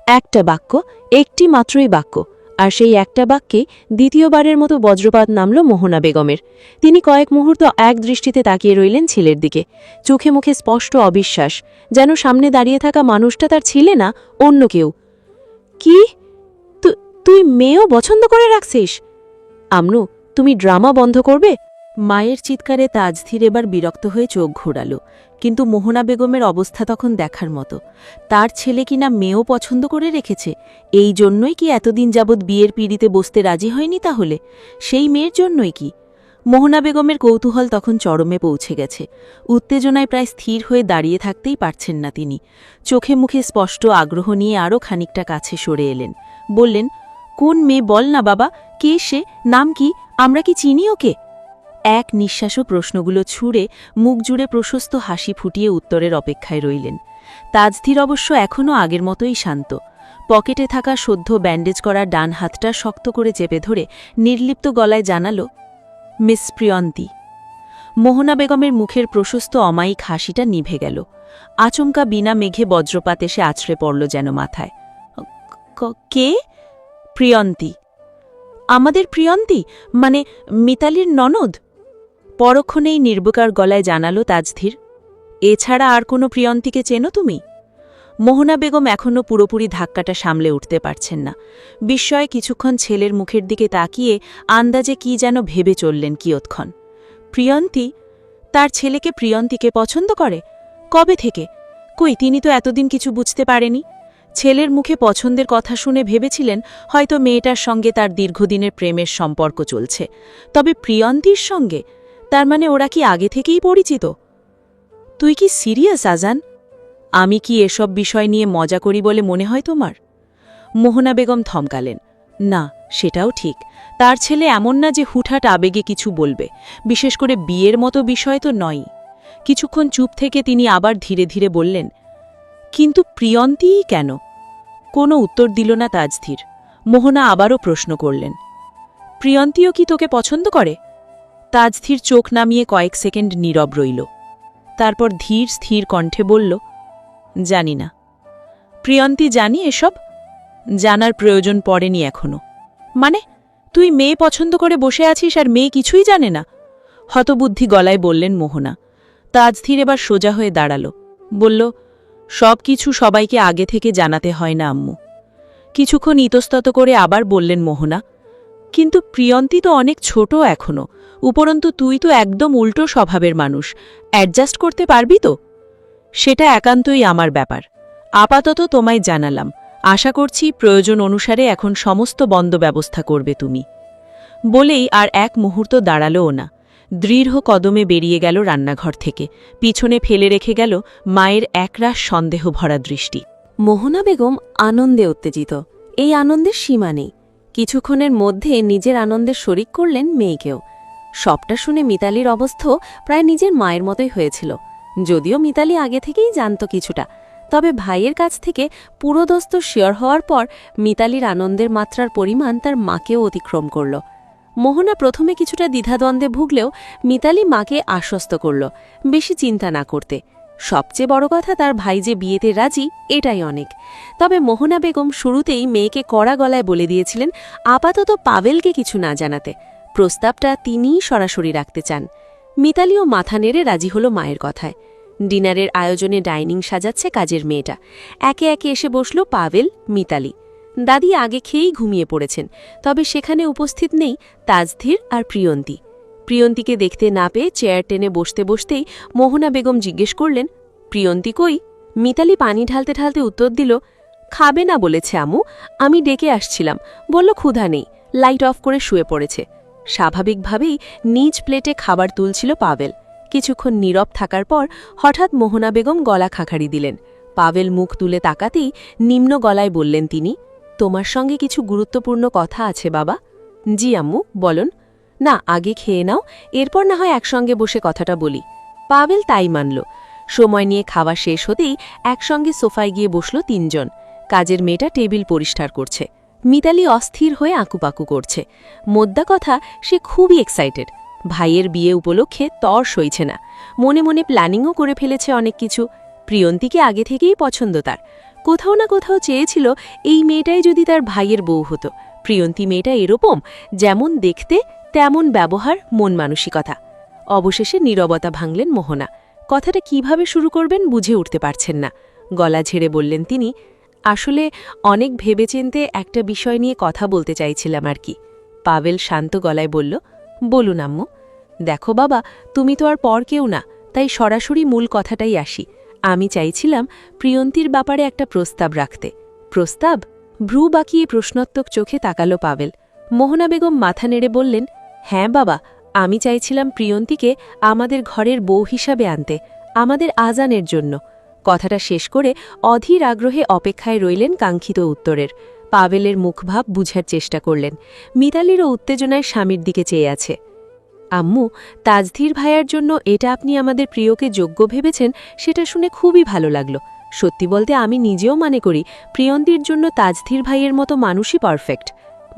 একটা বাক্য, একটি মাত্রই বাক্য। আর সেই একটা বাক্যে দ্বিতীয়বারের মতো বজ্রপাত নামল মোহনা বেগমের। তিনি কয়েক মুহূর্ত এক দৃষ্টিতে তাকিয়ে রইলেন ছেলের দিকে। চোখে মুখে স্পষ্ট অবিশ্বাস, যেন সামনে দাঁড়িয়ে থাকা মানুষটা তার ছেলে না, অন্য কেউ। কি, তুই মেয়েও পছন্দ করে রাখছিস? আমনু, তুমি ড্রামা বন্ধ করবে? মায়ের চিৎকারে তাজধীর এবার বিরক্ত হয়ে চোখ ঘোরাল। কিন্তু মোহনা বেগমের অবস্থা তখন দেখার মতো। তার ছেলে কিনা মেয়েও পছন্দ করে রেখেছে, এই জন্যই কি এতদিন যাবৎ বিয়ের পিড়িতে বসতে রাজি হয়নি? তাহলে সেই মেয়ের জন্যই কি? মোহনা বেগমের কৌতূহল তখন চরমে পৌঁছে গেছে। উত্তেজনায় প্রায় স্থির হয়ে দাঁড়িয়ে থাকতেই পারছেন না তিনি। চোখে মুখে স্পষ্ট আগ্রহ নিয়ে আরও খানিকটা কাছে সরে এলেন। বললেন, কোন মেয়ে বল না বাবা, কে সে, নাম কি, আমরা কি চিনি ওকে? এক নিঃশ্বাসও প্রশ্নগুলো ছুঁড়ে মুখ জুড়ে প্রশস্ত হাসি ফুটিয়ে উত্তরের অপেক্ষায় রইলেন। তাজধীর অবশ্য এখনও আগের মতোই শান্ত। পকেটে থাকা সদ্য ব্যান্ডেজ করা ডান হাতটা শক্ত করে চেপে ধরে নির্লিপ্ত গলায় জানাল, মিস প্রিয়ন্তী। মোহনা বেগমের মুখের প্রশস্ত অমায়িক হাসিটা নিভে গেল। আচমকা বিনা মেঘে বজ্রপাত এসে আছড়ে পড়ল যেন মাথায়। কে? প্রিয়ন্তী। আমাদের প্রিয়ন্তী, মানে মিতালির ননদ? পরক্ষণেই নির্বিকার গলায় জানাল তাজধীর, এছাড়া আর কোনো প্রিয়ন্তীকে চেনো তুমি? মোহনা বেগম এখনও পুরোপুরি ধাক্কাটা সামলে উঠতে পারছেন না। বিস্ময়ে কিছুক্ষণ ছেলের মুখের দিকে তাকিয়ে আন্দাজে কি যেন ভেবে চললেন কিয়ৎক্ষণ। প্রিয়ন্তী? তার ছেলেকে প্রিয়ন্তীকে পছন্দ করে? কবে থেকে? কই, তিনি তো এতদিন কিছু বুঝতে পারেনি। ছেলের মুখে পছন্দের কথা শুনে ভেবেছিলেন হয়তো মেয়েটার সঙ্গে তার দীর্ঘদিনের প্রেমের সম্পর্ক চলছে। তবে প্রিয়ন্তীর সঙ্গে? তার মানে ওরা কি আগে থেকেই পরিচিত? তুই কি সিরিয়াস আজান? আমি কি এসব বিষয় নিয়ে মজা করি বলে মনে হয় তোমার? মোহনা বেগম থমকালেন। না, সেটাও ঠিক। তার ছেলে এমন না যে হুটহাট আবেগে কিছু বলবে, বিশেষ করে বিয়ের মতো বিষয় তো নয়ই। কিছুক্ষণ চুপ থেকে তিনি আবার ধীরে ধীরে বললেন, কিন্তু প্রিয়ন্তীই কেন? কোনো উত্তর দিল না তাজধীর। মোহনা আবারও প্রশ্ন করলেন, প্রিয়ন্তীও কি তোকে পছন্দ করে? তাজধীর চোখ নামিয়ে কয়েক সেকেন্ড নীরব রইল। তারপর ধীর স্থির কণ্ঠে বলল, জানি না। প্রিয়ন্তী জানি এসব? জানার প্রয়োজন পড়েনি এখনো। মানে, তুই মেয়ে পছন্দ করে বসে আছিস আর মেয়ে কিছুই জানে না? হতবুদ্ধি গলায় বললেন মোহনা। তাজধীর এবার সোজা হয়ে দাঁড়াল, বলল, সব কিছু সবাইকে আগে থেকে জানাতে হয় না আম্মু। কিছুক্ষণ ইতস্তত করে আবার বললেন মোহনা, কিন্তু প্রিয়ন্তী তো অনেক ছোট এখনো, উপরন্তু তুই তো একদম উল্টো স্বভাবের মানুষ, অ্যাডজাস্ট করতে পারবি তো? সেটা একান্তই আমার ব্যাপার। আপাতত তোমায় জানালাম, আশা করছি প্রয়োজন অনুসারে এখন সমস্ত বন্দোবস্ত করবে তুমি। বলেই আর এক মুহূর্ত দাঁড়ালও না, দৃঢ় কদমে বেরিয়ে গেল রান্নাঘর থেকে, পিছনে ফেলে রেখে গেল মায়ের একরাশ সন্দেহ ভরা দৃষ্টি। মোহনা বেগম আনন্দে উত্তেজিত। এই আনন্দের সীমা নেই। কিছুক্ষণের মধ্যে নিজের আনন্দের শরিক করলেন মেয়েকেও। সবটা শুনে মিতালির অবস্থাও প্রায় নিজের মায়ের মতোই হয়েছিল। যদিও মিতালি আগে থেকেই জানত কিছুটা, তবে ভাইয়ের কাছ থেকে পুরোদস্ত শিওর হওয়ার পর মিতালির আনন্দের মাত্রার পরিমাণ তার মাকেও অতিক্রম করল। মোহনা প্রথমে কিছুটা দ্বিধাদ্বন্দ্বে ভুগলেও মিতালি মাকে আশ্বস্ত করল বেশি চিন্তা না করতে। সবচেয়ে বড় কথা, তার ভাই যে বিয়েতে রাজি, এটাই অনেক। তবে মোহনা বেগম শুরুতেই মেয়েকে কড়া গলায় বলে দিয়েছিলেন আপাতত পাভেলকে কিছু না জানাতে। প্রস্তাবটা তিনিই সরাসরি রাখতে চান। মিতালিও মাথা নেড়ে রাজি হল মায়ের কথায়। ডিনারের আয়োজনে ডাইনিং সাজাচ্ছে কাজের মেয়েটা। একে একে এসে বসল পাভেল, মিতালি। দাদি আগে খেয়েই ঘুমিয়ে পড়েছেন, তবে সেখানে উপস্থিত নেই তাজধীর আর প্রিয়ন্তী। প্রিয়ন্তীকে দেখতে না পেয়ে চেয়ার টেনে বসতে বসতেই মোহনা বেগম জিজ্ঞেস করলেন, প্রিয়ন্তী কই? মিতালি পানি ঢালতে ঢালতে উত্তর দিল, খাবে না বলেছে আম্মু, আমি ডেকে আসছিলাম, বলল ক্ষুধা নেই, লাইট অফ করে শুয়ে পড়েছে। স্বাভাবিকভাবেই নিজ প্লেটে খাবার তুলছিল পাভেল। কিছুক্ষণ নীরব থাকার পর হঠাৎ মোহনা বেগম গলা খাখাড়ি দিলেন। পাভেল মুখ তুলে তাকাতেই নিম্ন গলায় বললেন তিনি, তোমার সঙ্গে কিছু গুরুত্বপূর্ণ কথা আছে বাবা। জি আম্মু, বলুন। না, আগে খেয়ে নাও, এরপর না হয় একসঙ্গে বসে কথাটা বলি। পাভেল তাই মানল। সময় নিয়ে খাওয়া শেষ হতেই একসঙ্গে সোফায় গিয়ে বসল তিনজন। কাজের মেয়েটা টেবিল পরিষ্কার করছে। মিতালি অস্থির হয়ে আঁকুপাকু করছে। মোদ্দা কথা, সে খুবই এক্সাইটেড। ভাইয়ের বিয়ে উপলক্ষে তর সইছে না। মনে মনে প্ল্যানিংও করে ফেলেছে অনেক কিছু। প্রিয়ন্তীকে আগে থেকেই পছন্দ তার। কোথাও না কোথাও চেয়েছিল এই মেয়েটাই যদি তার ভাইয়ের বউ হতো। প্রিয়ন্তী মেয়েটা এরকম, যেমন দেখতে তেমন ব্যবহার, মন মানসিকতা। অবশেষে নীরবতা ভাঙলেন মোহনা। কথাটা কিভাবে শুরু করবেন বুঝে উঠতে পারছেন না। গলা ঝেড়ে বললেন তিনি, আসলে অনেক ভেবেচিন্তে একটা বিষয় নিয়ে কথা বলতে চাইছিলাম আর কি। পাভেল শান্ত গলায় বলল, বলুন আম্মু। দেখো বাবা, তুমি তো আর পর কেউ না, তাই সরাসরি মূল কথাটাই আসি। আমি চাইছিলাম প্রিয়ন্তীর ব্যাপারে একটা প্রস্তাব রাখতে। প্রস্তাব? ভ্রু বাঁকিয়ে প্রশ্নোত্তক চোখে তাকালো পাভেল। মোহনা বেগম মাথা নেড়ে বললেন, হ্যাঁ বাবা, আমি চাইছিলাম প্রিয়ন্তীকে আমাদের ঘরের বউ হিসাবে আনতে, আমাদের আজানের জন্য। কথাটা শেষ করে অধীর আগ্রহে অপেক্ষায় রইলেন কাঙ্ক্ষিত উত্তরের। পাভেলের মুখভাব বুঝার চেষ্টা করলেন। মিতালিরও উত্তেজনায় স্বামীর দিকে চেয়ে আছে। আম্মু, তাজধীর ভাইয়ার জন্য এটা আপনি আমাদের প্রিয়কে যোগ্য ভেবেছেন, সেটা শুনে খুবই ভালো লাগলো। সত্যি বলতে আমি নিজেও মনে করি প্রিয়ন্তীর জন্য তাজধীর ভাইয়ের মতো মানুষই পারফেক্ট।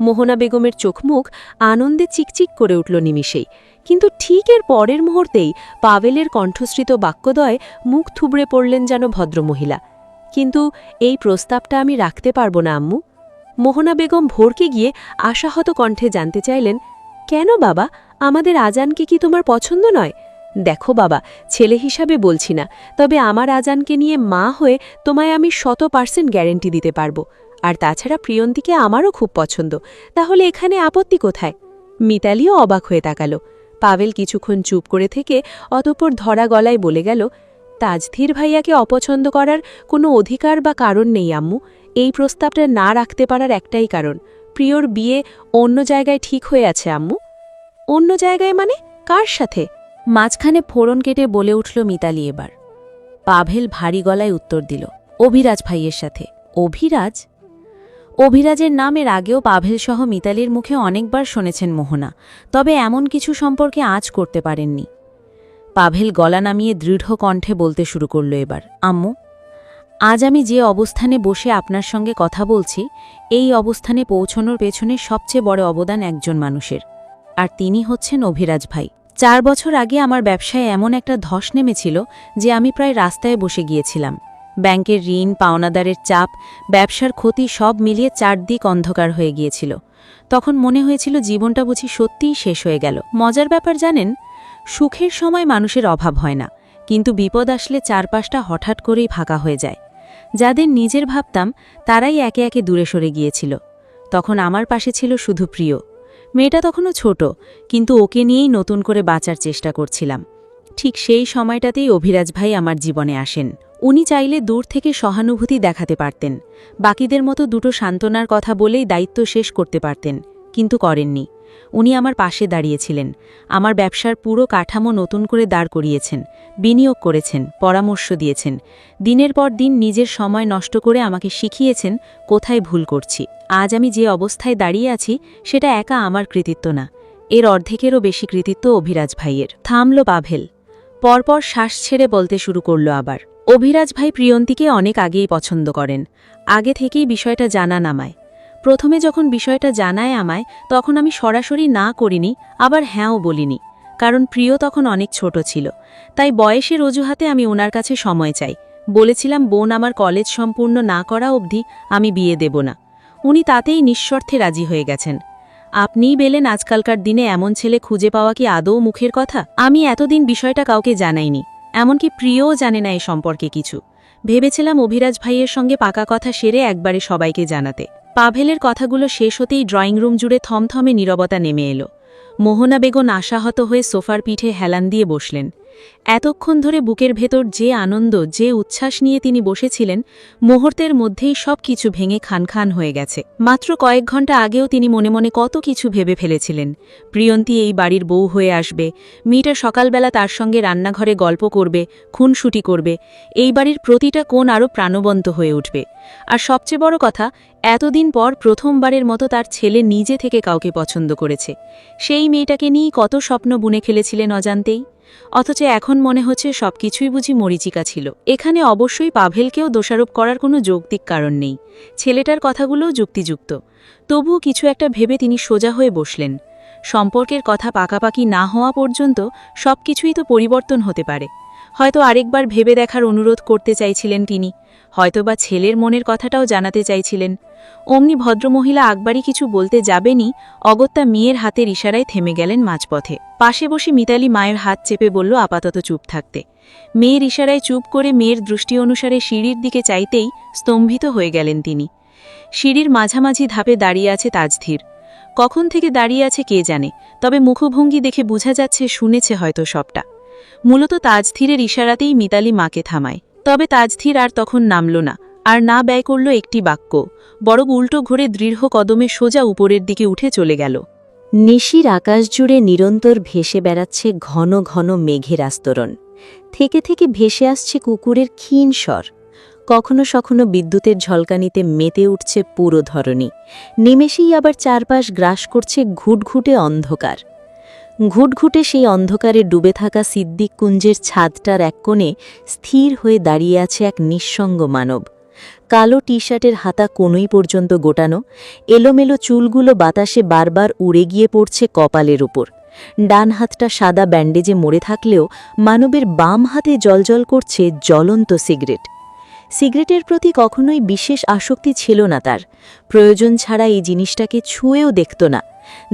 মোহনা বেগমের চোখমুখ আনন্দে চিকচিক করে উঠল নিমিষেই। কিন্তু ঠিক এর পরের মুহূর্তেই পাভেলের কণ্ঠস্মৃত বাক্যদয় মুখ থুবড়ে পড়লেন যেন ভদ্রমহিলা। কিন্তু এই প্রস্তাবটা আমি রাখতে পারবো না আম্মু। মোহনা বেগম ভোরকে গিয়ে আশাহত কণ্ঠে জানতে চাইলেন, কেন বাবা, আমাদের আজানকে কি তোমার পছন্দ নয়? দেখো বাবা, ছেলে হিসাবে বলছি না, তবে আমার আজানকে নিয়ে মা হয়ে তোমায় আমি 100% গ্যারেন্টি দিতে পারবো। আর তাছাড়া প্রিয়ন্তীকে আমারও খুব পছন্দ, তাহলে এখানে আপত্তি কোথায়? মিতালিও অবাক হয়ে তাকাল। পাভেল কিছুক্ষণ চুপ করে থেকে অতঃপর ধরা গলায় বলে গেল, তাজধীর ভাইয়াকে অপছন্দ করার কোনো অধিকার বা কারণ নেই আম্মু। এই প্রস্তাবটা না রাখতে পারার একটাই কারণ, প্রিয়র বিয়ে অন্য জায়গায় ঠিক হয়ে আছে আম্মু। অন্য জায়গায় মানে? কার সাথে? মাঝখানে ফোড়ন কেটে বলে উঠল মিতালি এবার। পাভেল ভারী গলায় উত্তর দিল, অভিরাজ ভাইয়ের সাথে। অভিরাজ? অভিরাজের নাম এর আগেও পাভেল সহ মিতালির মুখে অনেকবার শুনেছেন মোহনা, তবে এমন কিছু সম্পর্কে আঁচ করতে পারেননি। পাভেল গলা নামিয়ে দৃঢ় কণ্ঠে বলতে শুরু করল এবার, আম্মু, আজ আমি যে অবস্থানে বসে আপনার সঙ্গে কথা বলছি, এই অবস্থানে পৌঁছনোর পেছনে সবচেয়ে বড় অবদান একজন মানুষের, আর তিনি হচ্ছেন অভিরাজ ভাই। 4 বছর আগে আমার ব্যবসায় এমন একটা ধস নেমেছিল যে আমি প্রায় রাস্তায় বসে গিয়েছিলাম। ব্যাংকের ঋণ, পাওনাদারের চাপ, ব্যবসার ক্ষতি সব মিলিয়ে চারদিক অন্ধকার হয়ে গিয়েছিল। তখন মনে হয়েছিল জীবনটা বুঝি সত্যিই শেষ হয়ে গেল। মজার ব্যাপার জানেন, সুখের সময় মানুষের অভাব হয় না, কিন্তু বিপদ আসলে চারপাশটা হঠাৎ করেই ফাঁকা হয়ে যায়। যাদের নিজের ভাবতাম তারাই একে একে দূরে সরে গিয়েছিল। তখন আমার পাশে ছিল শুধু প্রিয়। মেয়েটা তখনও ছোট, কিন্তু ওকে নিয়েই নতুন করে বাঁচার চেষ্টা করছিলাম। ঠিক সেই সময়টাতেই অভিরাজ ভাই আমার জীবনে আসেন। উনি চাইলে দূর থেকে সহানুভূতি দেখাতে পারতেন, বাকিদের মতো দুটো সান্ত্বনার কথা বলেই দায়িত্ব শেষ করতে পারতেন, কিন্তু করেননি। উনি আমার পাশে দাঁড়িয়েছিলেন, আমার ব্যবসার পুরো কাঠামো নতুন করে দাঁড় করিয়েছেন, বিনিয়োগ করেছেন, পরামর্শ দিয়েছেন। দিনের পর দিন নিজের সময় নষ্ট করে আমাকে শিখিয়েছেন কোথায় ভুল করছি। আজ আমি যে অবস্থায় দাঁড়িয়ে আছি সেটা একা আমার কৃতিত্ব না, এর অর্ধেকেরও বেশি কৃতিত্ব অভিরাজ ভাইয়ের। থামল পাভেল, পরপর শ্বাস ছেড়ে বলতে শুরু করল আবার, অভিরাজ ভাই প্রিয়ন্তীকে অনেক আগেই পছন্দ করেন, আগে থেকেই বিষয়টা জানা নামায়। প্রথমে যখন বিষয়টা জানায় আমায়, তখন আমি সরাসরি না করিনি, আবার হ্যাঁও বলিনি, কারণ প্রিয় তখন অনেক ছোট ছিল। তাই বয়সের অজুহাতে আমি ওনার কাছে সময় চাই। বলেছিলাম বোন আমার কলেজ সম্পূর্ণ না করা অবধি আমি বিয়ে দেব না। উনি তাতেই নিঃশর্তে রাজি হয়ে গেছেন। আপনিই বলেন আজকালকার দিনে এমন ছেলে খুঁজে পাওয়া কি আদৌ মুখের কথা? আমি এতদিন বিষয়টা কাউকে জানাইনি, এমনকি প্রিয়ও জানে না এ সম্পর্কে কিছু। ভেবেছিলাম অভিরাজ ভাইয়ের সঙ্গে পাকা কথা সেরে একবারে সবাইকে জানাতে। পাভেলের কথাগুলো শেষ হতেই ড্রয়িং রুম জুড়ে থমথমে নীরবতা নেমে এলো। মোহনা বেগম আশাহত হয়ে সোফার পিঠে হেলান দিয়ে বসলেন। এতক্ষণ ধরে বুকের ভেতর যে আনন্দ, যে উচ্ছ্বাস নিয়ে তিনি বসেছিলেন, মুহূর্তের মধ্যেই সব কিছু ভেঙে খান হয়ে গেছে। মাত্র কয়েক ঘন্টা আগেও তিনি মনে মনে কত কিছু ভেবে ফেলেছিলেন। প্রিয়ন্তী এই বাড়ির বউ হয়ে আসবে, মেয়েটা সকালবেলা তার সঙ্গে রান্নাঘরে গল্প করবে, খুনসুটি করবে, এই বাড়ির প্রতিটা কোণ আরও প্রাণবন্ত হয়ে উঠবে। আর সবচেয়ে বড় কথা, এতদিন পর প্রথমবারের মতো তার ছেলে নিজে থেকে কাউকে পছন্দ করেছে। সেই মেয়েটাকে নিয়েই কত স্বপ্ন বুনে খেলেছিলেন অজান্তেই। অথচ এখন মনে হচ্ছে সবকিছুই বুঝি মরীচিকা ছিল। এখানে অবশ্যই পাভেলকেও দোষারোপ করার কোনো যৌক্তিক কারণ নেই, ছেলেটার কথাগুলোও যুক্তিযুক্ত। তবুও কিছু একটা ভেবে তিনি সোজা হয়ে বসলেন। সম্পর্কের কথা পাকাপাকি না হওয়া পর্যন্ত সবকিছুই তো পরিবর্তন হতে পারে। হয়তো আরেকবার ভেবে দেখার অনুরোধ করতে চাইছিলেন তিনি, হয়তোবা ছেলের মনের কথাটাও জানাতে চাইছিলেন। অমনি ভদ্রমহিলা আকবারই কিছু বলতে যাবেনই, অগত্যা মেয়ের হাতের ইশারায় থেমে গেলেন মাঝপথে। পাশে বসে মিতালি মায়ের হাত চেপে বলল আপাতত চুপ থাকতে। মেয়ের ইশারায় চুপ করে মেয়ের দৃষ্টি অনুসারে সিঁড়ির দিকে চাইতেই স্তম্ভিত হয়ে গেলেন তিনি। সিঁড়ির মাঝামাঝি ধাপে দাঁড়িয়ে আছে তাজধীর। কখন থেকে দাঁড়িয়ে আছে কে জানে, তবে মুখভঙ্গি দেখে বোঝা যাচ্ছে শুনেছে হয়তো সবটা। মূলত তাজধীরের ইশারাতেই মিতালি মাকে থামায়। তবে তাজধীর আর তখন নামল না, আর না ব্যয় করল একটি বাক্য, বরং উল্টো ঘুরে দৃঢ় কদমে সোজা উপরের দিকে উঠে চলে গেল। নিশির আকাশ জুড়ে নিরন্তর ভেসে বেড়াচ্ছে ঘন ঘন মেঘের আস্তরণ। থেকে থেকে ভেসে আসছে কুকুরের ক্ষীণ স্বর। কখনো সখনো বিদ্যুতের ঝলকানিতে মেতে উঠছে পুরো ধরনী। নিমেষেই আবার চারপাশ গ্রাস করছে ঘুটঘুটে অন্ধকার। ঘুটঘুটে সেই অন্ধকারে ডুবে থাকা সিদ্দিক কুঞ্জের ছাদটার এক কোণে স্থির হয়ে দাঁড়িয়ে আছে এক নিঃসঙ্গ মানব। কালো টি শার্টের হাতা কোনোই পর্যন্ত গোটানো, এলোমেলো চুলগুলো বাতাসে বারবার উড়ে গিয়ে পড়ছে কপালের উপর। ডান হাতটা সাদা ব্যান্ডেজে মরে থাকলেও মানবের বাম হাতে জ্বলজ্বল করছে জ্বলন্ত সিগারেট। সিগারেটের প্রতি কখনোই বিশেষ আসক্তি ছিল না তার। প্রয়োজন ছাড়া এই জিনিসটাকে ছুঁয়েও দেখত না।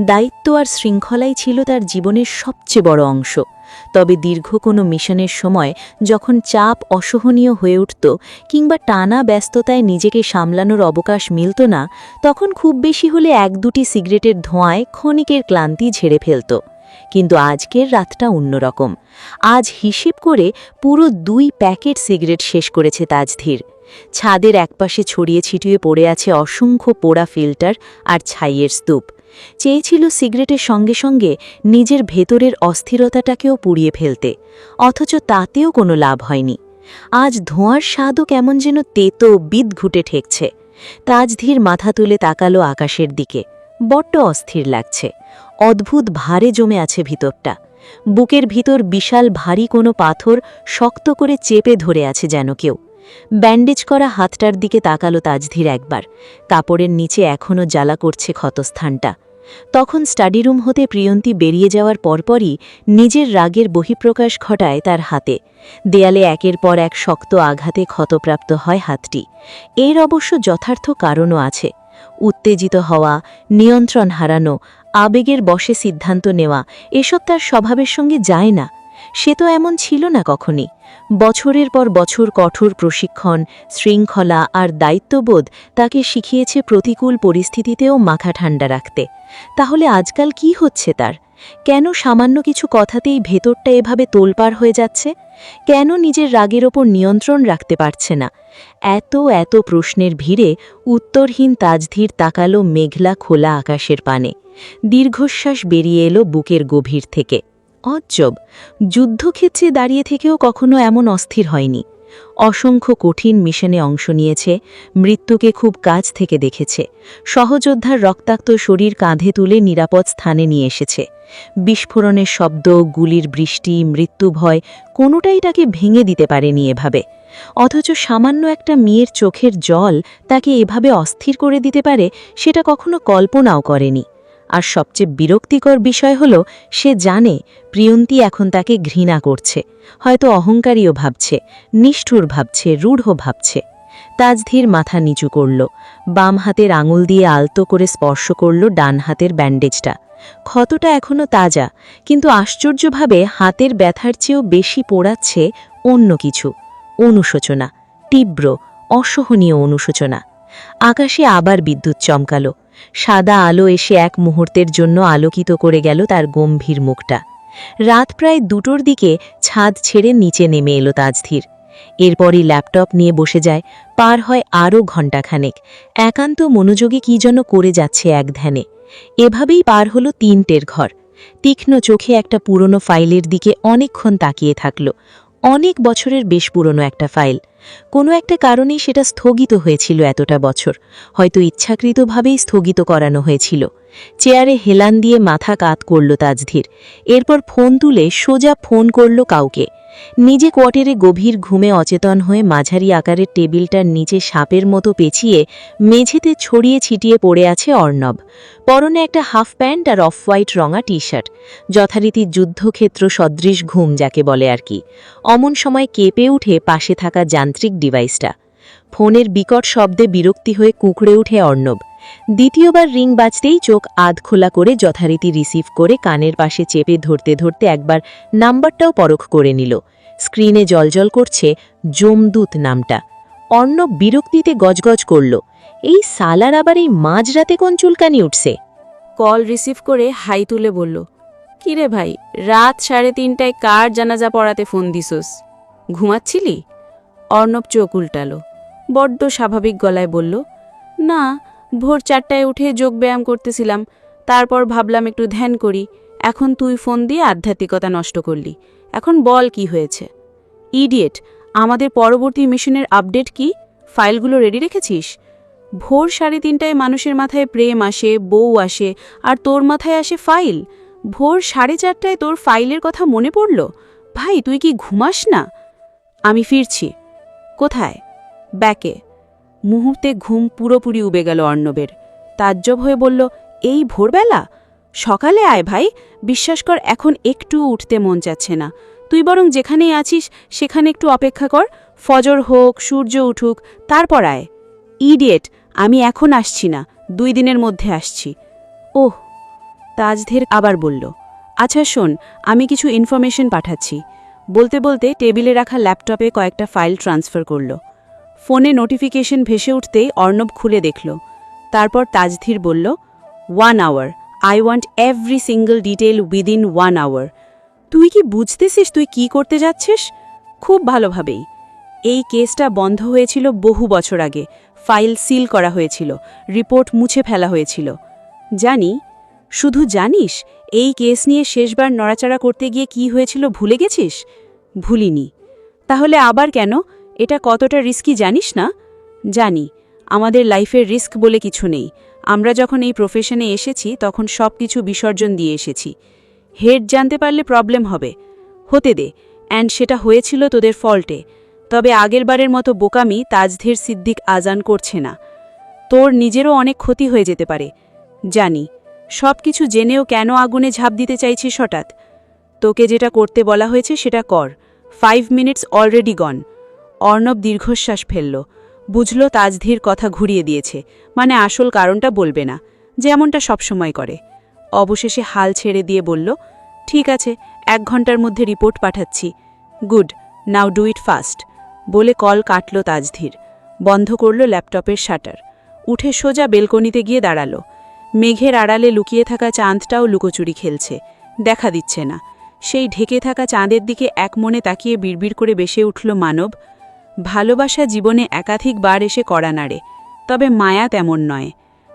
দায়িত্ব আর শৃঙ্খলাই ছিল তার জীবনের সবচেয়ে বড় অংশ। তবে দীর্ঘ কোনো মিশনের সময় যখন চাপ অসহনীয় হয়ে উঠত কিংবা টানা ব্যস্ততায় নিজেকে সামলানোর অবকাশ মিলত না, তখন খুব বেশি হলে 1-2টি সিগারেটের ধোঁয়ায় ক্ষণিকের ক্লান্তি ঝেড়ে ফেলত। কিন্তু আজকের রাতটা অন্যরকম। আজ হিসেব করে পুরো 2 প্যাকেট সিগারেট শেষ করেছে তাজধীর। ছাদের একপাশে ছড়িয়ে ছিটিয়ে পড়ে আছে অসংখ্য পোড়া ফিল্টার আর ছাইয়ের স্তূপ। চেয়েছিল সিগারেটের সঙ্গে সঙ্গে নিজের ভেতরের অস্থিরতাটাকেও পুড়িয়ে ফেলতে, অথচ তাতেও কোনো লাভ হয়নি। আজ ধোঁয়ার স্বাদও কেমন যেন তেতো বিদঘুটে ঠেকছে। তাজধীর মাথা তুলে তাকালো আকাশের দিকে। বড্ড অস্থির লাগছে। অদ্ভুত ভারে জমে আছে ভিতরটা। বুকের ভিতর বিশাল ভারী কোনো পাথর শক্ত করে চেপে ধরে আছে যেন কেউ। ব্যান্ডেজ করা হাতটার দিকে তাকালো তাজধীর একবার। কাপড়ের নিচে এখনও জ্বালা করছে ক্ষতস্থানটা। তখন স্টাডিরুম হতে প্রিয়ন্তী বেরিয়ে যাওয়ার পরপরই নিজের রাগের বহিঃপ্রকাশ ঘটায় তার হাতে। দেয়ালে একের পর এক শক্ত আঘাতে ক্ষতপ্রাপ্ত হয় হাতটি। এর অবশ্য যথার্থ কারণও আছে। উত্তেজিত হওয়া, নিয়ন্ত্রণ হারানো, আবেগের বশে সিদ্ধান্ত নেওয়া, এসব তার স্বভাবের সঙ্গে যায় না। সে তো এমন ছিল না কখনই। বছরের পর বছর কঠোর প্রশিক্ষণ, শৃঙ্খলা আর দায়িত্ববোধ তাকে শিখিয়েছে প্রতিকূল পরিস্থিতিতেও মাথা ঠান্ডা রাখতে। তাহলে আজকাল কি হচ্ছে তার? কেন সামান্য কিছু কথাতেই ভেতরটা এভাবে তোলপাড় হয়ে যাচ্ছে? কেন নিজের রাগের ওপর নিয়ন্ত্রণ রাখতে পারছে না? এত এত প্রশ্নের ভিড়ে উত্তরহীন তাজধীর তাকালো মেঘলা খোলা আকাশের পানে। দীর্ঘশ্বাস বেরিয়ে এলো বুকের গভীর থেকে। অজ্জব, যুদ্ধক্ষেত্রে দাঁড়িয়ে থেকেও কখনো এমন অস্থির হয়নি। অসংখ্য কঠিন মিশনে অংশ নিয়েছে, মৃত্যুকে খুব কাছ থেকে দেখেছে, সহযোদ্ধার রক্তাক্ত শরীর কাঁধে তুলে নিরাপদ স্থানে নিয়ে এসেছে। বিস্ফোরণের শব্দ, গুলির বৃষ্টি, মৃত্যুভয় কোনোটাই তাকে ভেঙে দিতে পারেনি এভাবে। অথচ সামান্য একটা মেয়ের চোখের জল তাকে এভাবে অস্থির করে দিতে পারে, সেটা কখনো কল্পনাও করেনি। আর সবচেয়ে বিরক্তিকর বিষয় হল, সে জানে প্রিয়ন্তী এখন তাকে ঘৃণা করছে, হয়তো অহংকারীও ভাবছে, নিষ্ঠুর ভাবছে, রূঢ় ভাবছে। তাজধীর মাথা নিচু করল, বাম হাতের আঙুল দিয়ে আলতো করে স্পর্শ করল ডান হাতের ব্যান্ডেজটা। ক্ষতটা এখনও তাজা, কিন্তু আশ্চর্যভাবে হাতের ব্যথার চেয়েও বেশি পোড়াচ্ছে অন্য কিছু। অনুশোচনা, তীব্র, অসহনীয় অনুশোচনা। আকাশে আবার বিদ্যুৎ চমকালো। সাদা আলো এসে এক মুহূর্তের জন্য আলোকিত করে গেল তার গম্ভীর মুখটা। রাত প্রায় 2টোর দিকে ছাদ ছেড়ে নিচে নেমে এলো তাজধীর। এরপরই ল্যাপটপ নিয়ে বসে যায়। পার হয় আরও ঘণ্টাখানেক। একান্ত মনোযোগে কি যেন করে যাচ্ছে এক ধ্যানে। এভাবেই পার হলো 3টের ঘর। তীক্ষ্ণ চোখে একটা পুরনো ফাইলের দিকে অনেকক্ষণ তাকিয়ে থাকল। অনেক বছরের বেশ পুরনো একটা ফাইল। কোনো একটা কারণেই সেটা স্থগিত হয়েছিল এতটা বছর, হয়তো ইচ্ছাকৃতভাবেই স্থগিত করানো হয়েছিল। চেয়ারে হেলান দিয়ে মাথা কাত করল তাজধীর। এরপর ফোন তুলে সোজা ফোন করল কাউকে। নিজে কোয়ার্টারে গভীর ঘুমে অচেতন হয়ে মাঝারি আকারের টেবিলটার নিচে সাপের মতো পেঁচিয়ে মেঝেতে ছড়িয়ে ছিটিয়ে পড়ে আছে অর্ণব। পরনে একটা হাফ প্যান্ট আর অফ হোয়াইট রঙা টি-শার্ট। যথারীতি যুদ্ধক্ষেত্র সদৃশ ঘুম যাকে বলে আর কি। অমন সময় কেঁপে উঠে পাশে থাকা যান্ত্রিক ডিভাইসটা। ফোনের বিকট শব্দে বিরক্তি হয়ে কুঁকড়ে উঠে অর্ণব। দ্বিতীয়বার রিং বাজতেই চোখ আধ খোলা করে যথারীতি রিসিভ করে কানের পাশে চেপে ধরতে ধরতে একবার নাম্বারটাও পরখ করে নিল। স্ক্রিনে জলজল করছে যমদূত নামটা। অর্ণব বিরক্তিতে গজগজ করল, এই সালার আবার এই মাঝরাতে কোন চুলকানি উঠছে? কল রিসিভ করে হাই তুলে বলল, কিরে ভাই, রাত 3:30টায় কার জানাজা পড়াতে ফোন দিছস? ঘুমাচ্ছিলি? অর্ণব চোখ উল্টালো। বড্ড স্বাভাবিক গলায় বলল, না, ভোর 4টায় উঠে যোগব্যায়াম করতেছিলাম, তারপর ভাবলাম একটু ধ্যান করি। এখন তুই ফোন দিয়ে আধ্যাত্মিকতা নষ্ট করলি। এখন বল কি হয়েছে? ইডিয়েট, আমাদের পরবর্তী মিশনের আপডেট কি? ফাইলগুলো রেডি রেখেছিস? ভোর 3:30টায় মানুষের মাথায় প্রেম আসে, বউ আসে, আর তোর মাথায় আসে ফাইল। ভোর 4:30টায় তোর ফাইলের কথা মনে পড়ল? ভাই, তুই কি ঘুমাস না? আমি ফিরছি। কোথায়? ব্যাকে। মুহূর্তে ঘুম পুরোপুরি উবে গেল অর্ণবের। তাজ্জব হয়ে বলল, এই ভোরবেলা? সকালে আয় ভাই, বিশ্বাস কর এখন একটু উঠতে মন চাচ্ছে না। তুই বরং যেখানেই আছিস সেখানে একটু অপেক্ষা কর, ফজর হোক, সূর্য উঠুক, তারপর আয়। ইডিয়েট, আমি এখন আসছি না, 2 দিনের মধ্যে আসছি। ওহ। তাজধীর আবার বলল, আচ্ছা শোন, আমি কিছু ইনফরমেশন পাঠাচ্ছি। বলতে বলতে টেবিলে রাখা ল্যাপটপে কয়েকটা ফাইল ট্রান্সফার করল। ফোনে নোটিফিকেশন ভেসে উঠতেই অর্ণব খুলে দেখল। তারপর তাজধীর বলল, 1 hour, I want every single detail within 1 hour. তুই কি বুঝতেছিস তুই কি করতে যাচ্ছিস? খুব ভালোভাবেই। এই কেসটা বন্ধ হয়েছিল বহু বছর আগে, ফাইল সিল করা হয়েছিল, রিপোর্ট মুছে ফেলা হয়েছিল। জানি। শুধু জানিস, এই কেস নিয়ে শেষবার নড়াচড়া করতে গিয়ে কি হয়েছিল ভুলে গেছিস? ভুলিনি। তাহলে আবার কেন? এটা কতটা রিস্কি জানিস না? জানি, আমাদের লাইফের রিস্ক বলে কিছু নেই। আমরা যখন এই প্রফেশনে এসেছি তখন সব কিছু বিসর্জন দিয়ে এসেছি। হেড জানতে পারলে প্রবলেম হবে। হতে দে, অ্যান্ড সেটা হয়েছিল তোদের ফল্টে। তবে আগেরবারের মতো বোকামি তাজধীর সিদ্দিক আজান করছে না। তোর নিজেরও অনেক ক্ষতি হয়ে যেতে পারে। জানি, সব কিছু জেনেও কেন আগুনে ঝাঁপ দিতে চাইছিস হঠাৎ? তোকে যেটা করতে বলা হয়েছে সেটা কর। 5 মিনিটস অলরেডি গন। অর্ণব দীর্ঘশ্বাস ফেলল। বুঝল তাজধীর কথা ঘুরিয়ে দিয়েছে, মানে আসল কারণটা বলবে না, যেমনটা সবসময় করে। অবশেষে হাল ছেড়ে দিয়ে বলল, ঠিক আছে, 1 ঘন্টার মধ্যে রিপোর্ট পাঠাচ্ছি। Good, now do it fast. বলে কল কাটল তাজধীর। বন্ধ করল ল্যাপটপের শাটার। উঠে সোজা বেলকনিতে গিয়ে দাঁড়াল। মেঘের আড়ালে লুকিয়ে থাকা চাঁদটাও লুকোচুরি খেলছে, দেখা দিচ্ছে না। সেই ঢেকে থাকা চাঁদের দিকে এক মনে তাকিয়ে বিড়বিড় করে বেসে উঠল মানব। ভালোবাসা জীবনে একাধিকবার এসে কড়া নাড়ে, তবে মায়া তেমন নয়।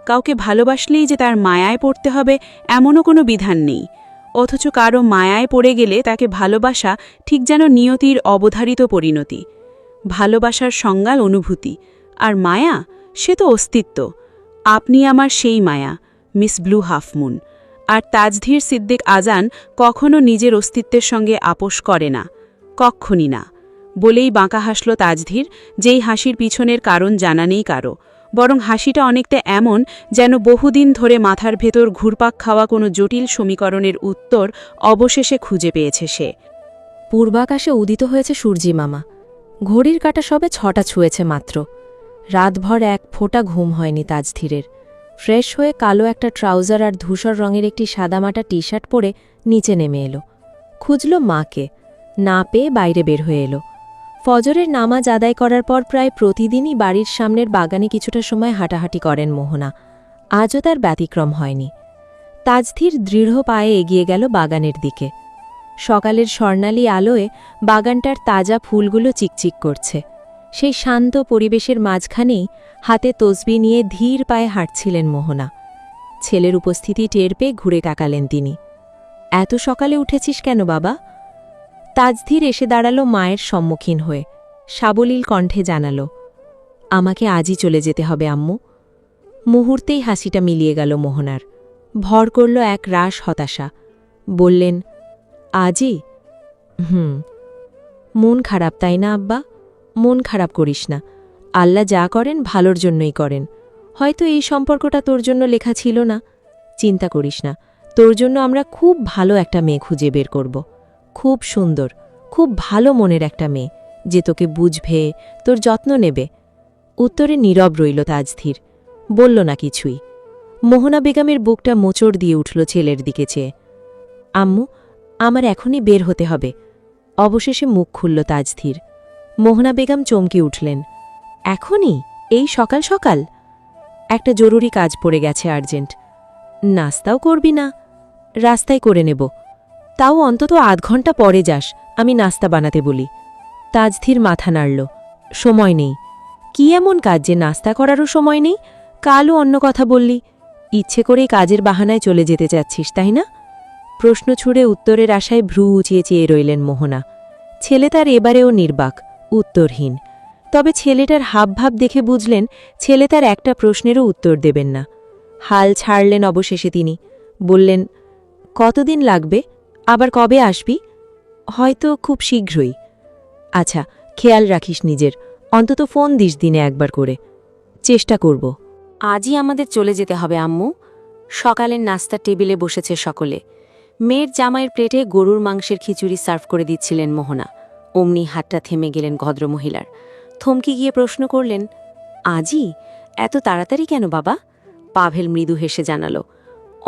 কাউকে ভালোবাসলেই যে তার মায়ায় পড়তে হবে এমনও কোনো বিধান নেই। অথচ কারো মায়ায় পড়ে গেলে তাকে ভালোবাসা ঠিক যেন নিয়তির অবধারিত পরিণতি। ভালোবাসার সংজ্ঞাল অনুভূতি, আর মায়া সে তো অস্তিত্ব। আপনি আমার সেই মায়া, মিস ব্লু হাফমুন। আর তাজধীর সিদ্দিক আজান কখনো নিজের অস্তিত্বের সঙ্গে আপোষ করে না, কক্ষণই না। বলেই বাঁকা হাসল তাজধীর, যেই হাসির পিছনের কারণ জানা নেই কারো, বরং হাসিটা অনেকটা এমন যেন বহুদিন ধরে মাথার ভেতর ঘুরপাক খাওয়া কোনো জটিল সমীকরণের উত্তর অবশেষে খুঁজে পেয়েছে সে। পূর্বাকাশে উদিত হয়েছে সূর্যি মামা। ঘড়ির কাঁটা সবে 6টা ছুঁয়েছে মাত্র। রাতভর এক ফোঁটা ঘুম হয়নি তাজধীরের। ফ্রেশ হয়ে কালো একটা ট্রাউজার আর ধূসর রঙের একটি সাদামাটা টি শার্ট পরে নিচে নেমে এলো। খুঁজল মাকে, না পেয়ে বাইরে বের হয়ে এলো। ফজরের নামাজ আদায় করার পর প্রায় প্রতিদিনই বাড়ির সামনের বাগানে কিছুটা সময় হাঁটাহাঁটি করেন মোহনা। আজও তার ব্যতিক্রম হয়নি। তাজধীর দৃঢ় পায়ে এগিয়ে গেল বাগানের দিকে। সকালের স্বর্ণালী আলোয় বাগানটার তাজা ফুলগুলো চিকচিক করছে। সেই শান্ত পরিবেশের মাঝখানেই হাতে তসবি নিয়ে ধীর পায়ে হাঁটছিলেন মোহনা। ছেলের উপস্থিতি টের পেয়ে ঘুরে তাকালেন তিনি। এত সকালে উঠেছিস কেন বাবা? তাজধীর এসে দাঁড়ালো মায়ের সম্মুখীন হয়ে, সাবলীল কণ্ঠে জানালো, আমাকে আজই চলে যেতে হবে আম্মু। মুহূর্তেই হাসিটা মিলিয়ে গেল মোহনার। ভর করল এক রাশ হতাশা। বললেন, আজই? মন খারাপ তাই না আব্বা? মন খারাপ করিস না। আল্লাহ যা করেন ভালোর জন্যই করেন। হয়তো এই সম্পর্কটা তোর জন্য লেখা ছিল না। চিন্তা করিস না, তোর জন্য আমরা খুব ভালো একটা মেয়ে খুঁজে বের করব। খুব সুন্দর, খুব ভালো মনের একটা মেয়ে, যে তোকে বুঝবে, তোর যত্ন নেবে। উত্তরে নীরব রইল তাজধীর, বলল না কিছুই। মোহনা বেগমের বুকটা মোচড় দিয়ে উঠল ছেলের দিকে চেয়ে। আম্মু, আমার এখনই বের হতে হবে। অবশেষে মুখ খুলল তাজধীর। মোহনা বেগম চমকে উঠলেন। এখনই? এই সকাল সকাল? একটা জরুরি কাজ পড়ে গেছে, আর্জেন্ট। নাস্তাও করবি না? রাস্তায় করে নেব। তাও অন্তত আধ ঘন্টা পরে যাস, আমি নাস্তা বানাতে বলি। তাজধীর মাথা নাড়ল। সময় নেই। কি এমন কাজ যে নাস্তা করারও সময় নেই? কালও অন্য কথা বললি। ইচ্ছে করেই কাজের বাহানায় চলে যেতে চাচ্ছিস, তাই না? প্রশ্ন ছুড়ে উত্তরের আশায় ভ্রু উঁচিয়ে চেয়ে রইলেন মোহনা। ছেলে তার এবারেও নির্বাক, উত্তরহীন। তবে ছেলেটার হাবভাব দেখে বুঝলেন ছেলে তার একটা প্রশ্নেরও উত্তর দেবেন না। হাল ছাড়লেন অবশেষে তিনি। বললেন, কতদিন লাগবে? আবার কবে আসবি? হয়তো খুব শীঘ্রই। আচ্ছা, খেয়াল রাখিস নিজের, অন্তত ফোন দিস দিনে একবার করে। চেষ্টা করব। আজই আমাদের চলে যেতে হবে আম্মু। সকালের নাস্তার টেবিলে বসেছে সকলে। মেয়ের জামাইয়ের প্লেটে গরুর মাংসের খিচুড়ি সার্ভ করে দিচ্ছিলেন মোহনা। অমনি হাতটা থেমে গেলেন ভদ্রমহিলার। থমকে গিয়ে প্রশ্ন করলেন, আজই? এত তাড়াতাড়ি কেন বাবা? পাভেল মৃদু হেসে জানালো,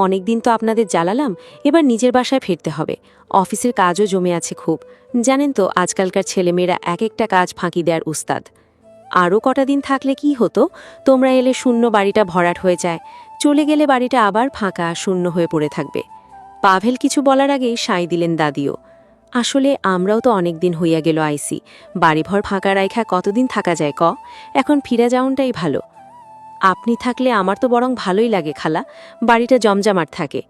অনেকদিন তো আপনাদের জ্বালালাম, এবার নিজের বাসায় ফিরতে হবে। অফিসের কাজও জমে আছে খুব। জানেন তো আজকালকার ছেলেমেয়েরা এক একটা কাজ ফাঁকি দেওয়ার উস্তাদ। আরও কটা দিন থাকলে কি হতো, তোমরা এলে শূন্য বাড়িটা ভরাট হয়ে যায়, চলে গেলে বাড়িটা আবার ফাঁকা শূন্য হয়ে পড়ে থাকবে। পাভেল কিছু বলার আগেই সায় দিলেন দাদিও। আসলে আমরাও তো অনেকদিন হইয়া গেল আইসি, বাড়িঘর ফাঁকা রাইখা কতদিন থাকা যায় ক? এখন ফিরা যাওনটাই ভালো। আপনি থাকলে আমার তো বরং ভালোই লাগে খালা, বাড়িটা জমজমাট থাকে।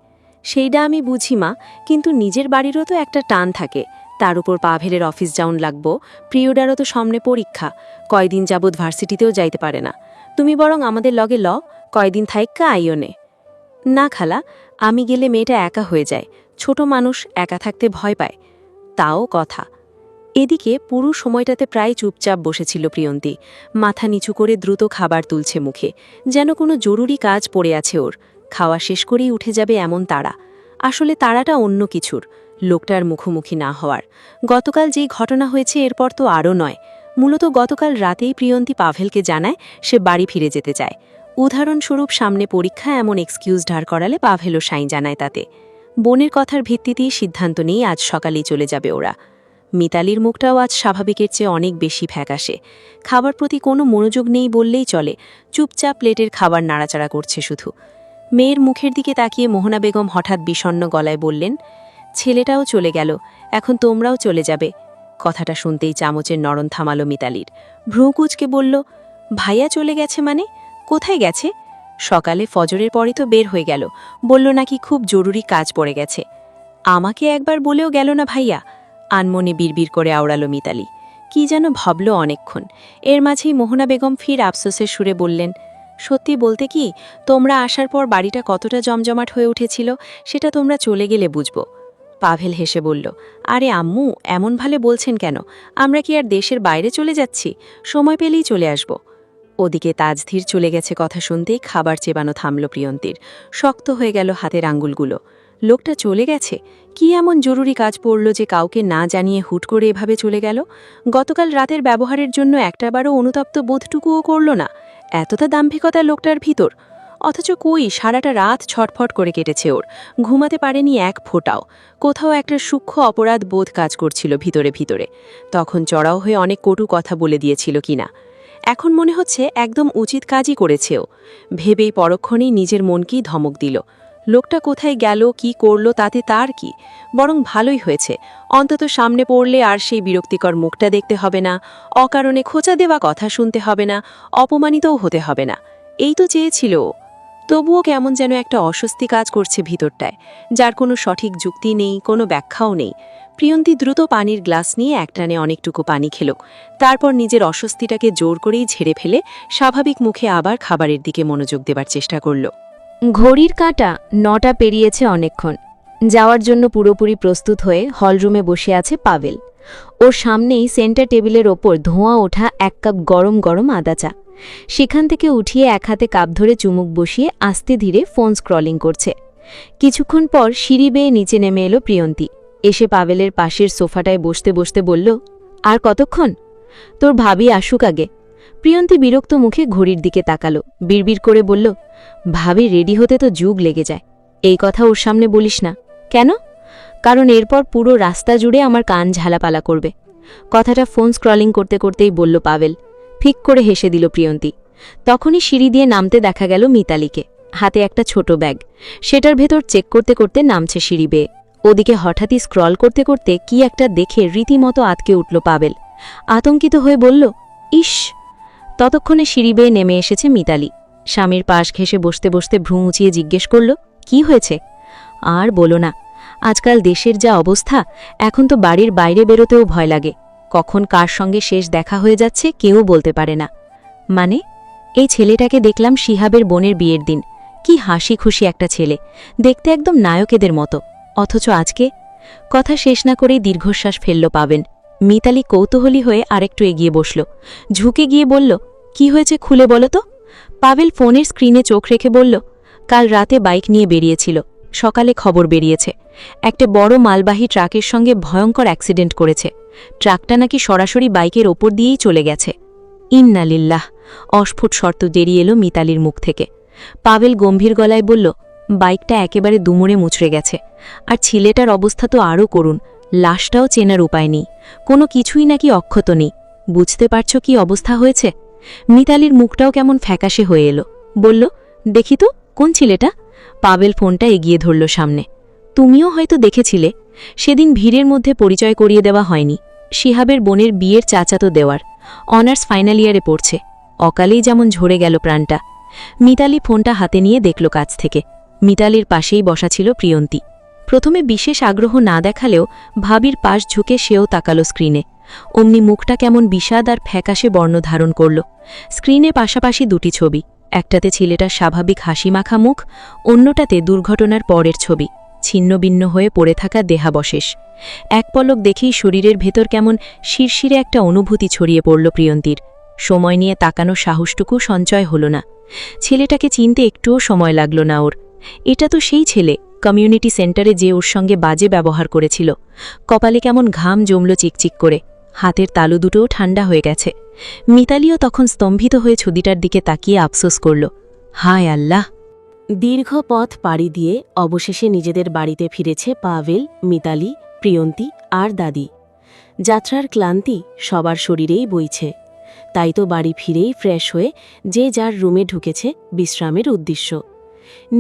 সেইটা আমি বুঝি মা, কিন্তু নিজের বাড়িরও তো একটা টান থাকে, তার উপর পাভেলের অফিস যাউন লাগবো, প্রিয়ডারও তো সামনে পরীক্ষা, কয়দিন যাবৎ ভার্সিটিতেও যাইতে পারে না। তুমি বরং আমাদের লগে কয়দিন থাইক্কা আইও নে। না খালা, আমি গেলে মেয়েটা একা হয়ে যায়, ছোট মানুষ একা থাকতে ভয় পায়। তাও কথা। এদিকে পুরো সময়টাতে প্রায় চুপচাপ বসেছিল প্রিয়ন্তী, মাথা নিচু করে দ্রুত খাবার তুলছে মুখে, যেন কোনো জরুরি কাজ পড়ে আছে ওর। খাওয়া শেষ করেই উঠে যাবে এমন তাড়া। আসলে তাড়াটা অন্য কিছুর, লোকটার মুখোমুখি না হওয়ার। গতকাল যেই ঘটনা হয়েছে এরপর তো আরও নয়। মূলত গতকাল রাতেই প্রিয়ন্তী পাভেলকে জানায় সে বাড়ি ফিরে যেতে চায়। উদাহরণস্বরূপ সামনে পরীক্ষা এমন এক্সকিউজ ঢাড় করালে পাভেলও সাইন জানায় তাতে। বোনের কথার ভিত্তিতেই সিদ্ধান্ত নিয়ে আজ সকালেই চলে যাবে ওরা। মিতালির মুখটাও আজ স্বাভাবিকের চেয়ে অনেক বেশি ফ্যাকাশে। খাবার প্রতি কোনো মনোযোগ নেই বললেই চলে, চুপচাপ প্লেটের খাবার নাড়াচাড়া করছে শুধু। মেয়ের মুখের দিকে তাকিয়ে মোহনা বেগম হঠাৎ বিষণ্ণ গলায় বললেন, ছেলেটাও চলে গেল, এখন তোমরাও চলে যাবে। কথাটা শুনতেই চামচের নরম থামালো মিতালির। ভ্রুকুচকে বলল, ভাইয়া চলে গেছে মানে? কোথায় গেছে? সকালে ফজরের পরই তো বের হয়ে গেল, বলল নাকি খুব জরুরি কাজ পড়ে গেছে। আমাকে একবার বলেও গেল না ভাইয়া, আনমনে বিড়বিড় করে আওড়ালো মিতালি। কি যেন ভাবল অনেকক্ষণ। এর মাঝেই মোহনা বেগম ফির আফসোসের সুরে বললেন, সত্যি বলতে কি, তোমরা আসার পর বাড়িটা কতটা জমজমাট হয়ে উঠেছিল সেটা তোমরা চলে গেলে বুঝব। পাভেল হেসে বলল, আরে আম্মু, এমন ভালে বলছেন কেন? আমরা কি আর দেশের বাইরে চলে যাচ্ছি? সময় পেলেই চলে আসব। ওদিকে তাজধীর চলে গেছে কথা শুনতেই খাবার চেবানো থামল প্রিয়ন্তীর। শক্ত হয়ে গেল হাতের আঙ্গুলগুলো। লোকটা চলে গেছে? কি এমন জরুরি কাজ পড়ল যে কাউকে না জানিয়ে হুট করে এভাবে চলে গেল? গতকাল রাতের ব্যবহারের জন্য একটাবারও অনুতপ্ত বোধটুকুও করল না। এতটা দাম্ভিকতা লোকটার ভিতর। অথচ কই, সারাটা রাত ছটফট করে কেটেছে ওর, ঘুমাতে পারেনি এক ফোঁটাও। কোথাও একটা সূক্ষ্ম অপরাধ বোধ কাজ করছিল ভিতরে ভিতরে। তখন চড়াও হয়ে অনেক কটু কথা বলে দিয়েছিল কিনা। এখন মনে হচ্ছে একদম উচিত কাজই করেছেও। ভেবেই পরক্ষণেই নিজের মনকেই ধমক দিল। লোকটা কোথায় গেল, কি করল তাতে তার কি? বরং ভালোই হয়েছে, অন্তত সামনে পড়লে আর সেই বিরক্তিকর মুখটা দেখতে হবে না, অকারণে খোঁচা দেওয়া কথা শুনতে হবে না, অপমানিতও হতে হবে না। এই তো চেয়েছিল ও। তবুও কেমন যেন একটা অস্বস্তি কাজ করছে ভিতরটায়, যার কোনো সঠিক যুক্তি নেই, কোনো ব্যাখ্যাও নেই। প্রিয়ন্তী দ্রুত পানির গ্লাস নিয়ে একটানে অনেকটুকু পানি খেল। তারপর নিজের অস্বস্তিটাকে জোর করেই ঝেড়ে ফেলে স্বাভাবিক মুখে আবার খাবারের দিকে মনোযোগ দেবার চেষ্টা করল। ঘড়ির কাঁটা 9টা পেরিয়েছে অনেকক্ষণ। যাওয়ার জন্য পুরোপুরি প্রস্তুত হয়ে হলরুমে বসে আছে পাভেল। ওর সামনেই সেন্টার টেবিলের ওপর ধোঁয়া ওঠা 1 কাপ গরম গরম আদা চা। সেখান থেকে উঠিয়ে এক হাতে কাপ ধরে চুমুক বসিয়ে আস্তে ধীরে ফোন স্ক্রলিং করছে। কিছুক্ষণ পর সিঁড়ি বেয়ে নিচে নেমে এলো প্রিয়ন্তী। এসে পাভেলের পাশের সোফাটায় বসতে বসতে বলল, আর কতক্ষণ? তোর ভাবি আসুক আগে। প্রিয়ন্তী বিরক্ত মুখে ঘড়ির দিকে তাকালো, বিড়বিড় করে বলল, ভাবি রেডি হতে তো যুগ লেগে যায়। এই কথা ওর সামনে বলিস না। কেন? কারণ এরপর পুরো রাস্তা জুড়ে আমার কান ঝালাপালা করবে। কথাটা ফোন স্ক্রলিং করতে করতেই বলল পাভেল। ফিক করে হেসে দিল প্রিয়ন্তী। তখনই সিঁড়ি দিয়ে নামতে দেখা গেল মিতালিকে, হাতে একটা ছোট ব্যাগ। সেটার ভেতর চেক করতে করতে নামছে সিঁড়ি বেয়ে। ওদিকে হঠাৎই স্ক্রল করতে করতে কি একটা দেখে রীতিমতো আতকে উঠল পাভেল। আতঙ্কিত হয়ে বলল, ইস। ততক্ষণে সিঁড়ি বেয়ে নেমে এসেছে মিতালি। স্বামীর পাশ ঘেঁষে বসতে বসতে ভ্রু উঁচিয়ে জিজ্ঞেস করল, কি হয়েছে? আর বলো না, আজকাল দেশের যা অবস্থা, এখন তো বাড়ির বাইরে বেরোতেও ভয় লাগে। কখন কার সঙ্গে শেষ দেখা হয়ে যাচ্ছে কেউ বলতে পারে না। মানে? এই ছেলেটাকে দেখলাম শিহাবের বোনের বিয়ের দিন। কি হাসি খুশি একটা ছেলে, দেখতে একদম নায়কেদের মতো। অথচ আজকে? কথা শেষ না করেই দীর্ঘশ্বাস ফেলল পাবেন। মিতালি কৌতূহলী হয়ে আরেকটু এগিয়ে বসল, ঝুঁকে গিয়ে বলল, কি হয়েছে খুলে বলো তো? পাভেল ফোনের স্ক্রিনে চোখ রেখে বলল, কাল রাতে বাইক নিয়ে বেরিয়েছিল, সকালে খবর বেরিয়েছে একটা বড় মালবাহী ট্রাকের সঙ্গে ভয়ঙ্কর অ্যাক্সিডেন্ট করেছে। ট্রাকটা নাকি সরাসরি বাইকের ওপর দিয়েই চলে গেছে। ইন্না লিল্লাহ। অস্ফুট শর্ত বেরিয়ে এলো মিতালির মুখ থেকে। পাভেল গম্ভীর গলায় বলল, বাইকটা একেবারে দুমড়ে মুচড়ে গেছে। আর ছেলেটার অবস্থা তো আরও করুণ, লাশটাও চেনার উপায় নেই, কোনো কিছুই নাকি অক্ষত নেই। বুঝতে পারছ কি অবস্থা হয়েছে? মিতালির মুখটাও কেমন ফ্যাকাশে হয়ে এলো। বলল, দেখি তো কোন ছেলেটা? পাভেল ফোনটা এগিয়ে ধরল সামনে। তুমিও হয়তো দেখেছিলে, সেদিন ভিড়ের মধ্যে পরিচয় করিয়ে দেওয়া হয়নি। শিহাবের বোনের বিয়ের চাচাতো দেওয়ার, অনার্স ফাইনাল ইয়ারে পড়ছে। অকালেই যেমন ঝরে গেল প্রাণটা। মিতালি ফোনটা হাতে নিয়ে দেখল কাছ থেকে। মিতালির পাশেই বসা ছিল প্রিয়ন্তী। প্রথমে বিশেষ আগ্রহ না দেখালেও ভাবির পাশ ঝুঁকে সেও তাকালো স্ক্রিনে। অমনি মুখটা কেমন বিষাদ আর ফ্যাকাশে বর্ণ ধারণ করল। স্ক্রিনে পাশাপাশি দুটি ছবি, একটাতে ছেলেটার স্বাভাবিক হাসিমাখা মুখ, অন্যটাতে দুর্ঘটনার পরের ছবি, ছিন্নভিন্ন হয়ে পড়ে থাকা দেহাবশেষ। এক পলক দেখেই শরীরের ভেতর কেমন শিরশিরে একটা অনুভূতি ছড়িয়ে পড়ল প্রিয়ন্তীর। সময় নিয়ে তাকানোর সাহসটুকু সঞ্চয় হল না। ছেলেটাকে চিনতে একটুও সময় লাগল না ওর। এটা তো সেই ছেলে, কমিউনিটি সেন্টারে যে ওর সঙ্গে বাজে ব্যবহার করেছিল। কপালে কেমন ঘাম জমল চিকচিক করে, হাতের তালু দুটোও ঠান্ডা হয়ে গেছে। মিতালিও তখন স্তম্ভিত হয়ে ছবিটার দিকে তাকিয়ে আফসোস করল, হায় আল্লাহ। দীর্ঘ পথ পাড়ি দিয়ে অবশেষে নিজেদের বাড়িতে ফিরেছে পাভেল, মিতালি, প্রিয়ন্তী আর দাদি। যাত্রার ক্লান্তি সবার শরীরেই বইছে, তাই তো বাড়ি ফিরেই ফ্রেশ হয়ে যে যার রুমে ঢুকেছে বিশ্রামের উদ্দেশ্য।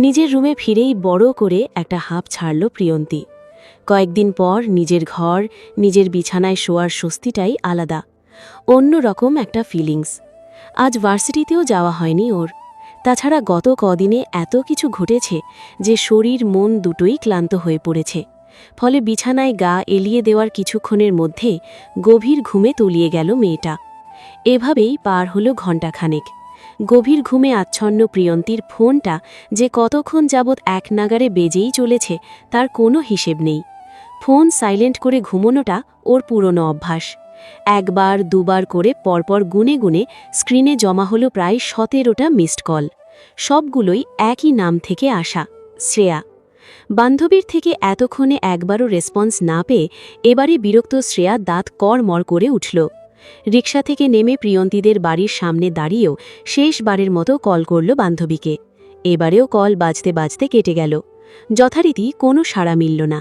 নিজের রুমে ফিরেই বড় করে একটা হাঁপ ছাড়ল প্রিয়ন্তী। কয়েকদিন পর নিজের ঘর, নিজের বিছানায় শোয়ার স্বস্তিটাই আলাদা, অন্য রকম একটা ফিলিংস। আজ ভার্সিটিতেও যাওয়া হয়নি ওর। তাছাড়া গত কদিনে এত কিছু ঘটেছে যে শরীর মন দুটোই ক্লান্ত হয়ে পড়েছে। ফলে বিছানায় গা এলিয়ে দেওয়ার কিছুক্ষণের মধ্যে গভীর ঘুমে তলিয়ে গেল মেয়েটা। এভাবেই পার হল ঘণ্টাখানেক। গভীর ঘুমে আচ্ছন্ন প্রিয়ন্তীর ফোনটা যে কতক্ষণ যাবৎ এক নাগারে বেজেই চলেছে তার কোনো হিসেব নেই। ফোন সাইলেন্ট করে ঘুমোনোটা ওর পুরনো অভ্যাস। একবার দুবার করে পরপর গুনে গুনে স্ক্রিনে জমা হলো প্রায় 17টা মিসড কল। সবগুলোই একই নাম থেকে আসা, শ্রেয়া। বান্ধবীর থেকে এতক্ষণে একবারও রেসপন্স না পেয়ে এবারে বিরক্ত শ্রেয়া দাঁত কড়মড় করে উঠল। রিকশা থেকে নেমে প্রিয়ন্তীদের বাড়ির সামনে দাঁড়িয়েও শেষবারের মতো কল করল বান্ধবীকে। এবারেও কল বাজতে বাজতে কেটে গেল। যথারীতি কোনো সাড়া মিলল না।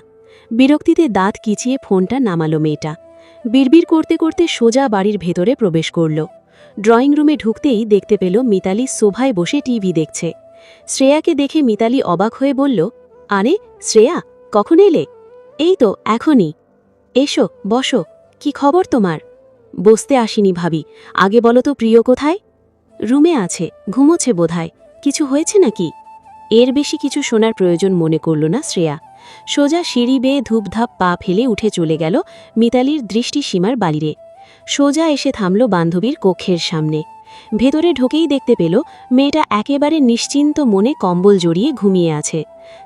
বিরক্তিতে দাঁত কিচিয়ে ফোনটা নামালো মেয়েটা। বিড়বিড় করতে করতে সোজা বাড়ির ভেতরে প্রবেশ করল। ড্রয়িং রুমে ঢুকতেই দেখতে পেল মিতালি সোফায় বসে টিভি দেখছে। শ্রেয়াকে দেখে মিতালি অবাক হয়ে বলল, আরে শ্রেয়া, কখন এলে? এই তো এখনই। এসো, বসো। কি খবর তোমার? বসতে আসিনি ভাবি, আগে বলো তো প্রিয় কোথায়? রুমে আছে, ঘুমোচ্ছে বোধহয়। কিছু হয়েছে নাকি? এর বেশি কিছু শোনার প্রয়োজন মনে করল না শ্রেয়া। সোজা সিঁড়ি বেয়ে ধূপধাপ পা ফেলে উঠে চলে গেল মিতালির দৃষ্টিসীমার বাইরে। সোজা এসে থামল বান্ধবীর কক্ষের সামনে। ভেতরে ঢুকেই দেখতে পেল মেয়েটা একেবারে নিশ্চিন্ত মনে কম্বল জড়িয়ে ঘুমিয়ে আছে।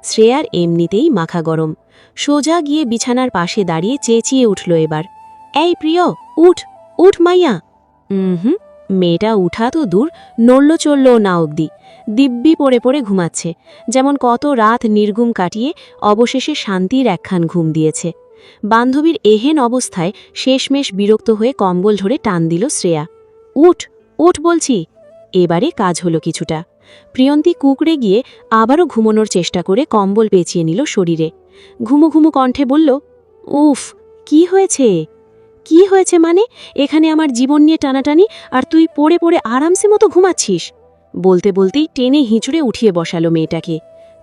শ্রেয়ার এমনিতেই মাথা গরম। সোজা গিয়ে বিছানার পাশে দাঁড়িয়ে চেঁচিয়ে উঠল এবার, এই প্রিয়, উঠ উঠ মাইয়া। মেয়েটা উঠা তো দূর, নড়ল চলল না অবধি। দিব্যি পড়ে পড়ে ঘুমাচ্ছে, যেমন কত রাত নির্ঘুম কাটিয়ে অবশেষে শান্তির একখান ঘুম দিয়েছে। বান্ধবীর এহেন অবস্থায় শেষমেশ বিরক্ত হয়ে কম্বল ধরে টান দিল শ্রেয়া। উঠ উঠ বলছি। এবারে কাজ হলো কিছুটা। প্রিয়ন্তী কুকড়ে গিয়ে আবারও ঘুমোনোর চেষ্টা করে কম্বল পেঁচিয়ে নিল শরীরে। ঘুমো ঘুমো কণ্ঠে বলল, উফ, কি হয়েছে? কি হয়েছে মানে? এখানে আমার জীবন নিয়ে টানাটানি, আর তুই পড়ে পড়ে আরামসে মতো ঘুমাচ্ছিস। বলতে বলতেই টেনে হিঁচড়ে উঠিয়ে বসালো মেয়েটাকে।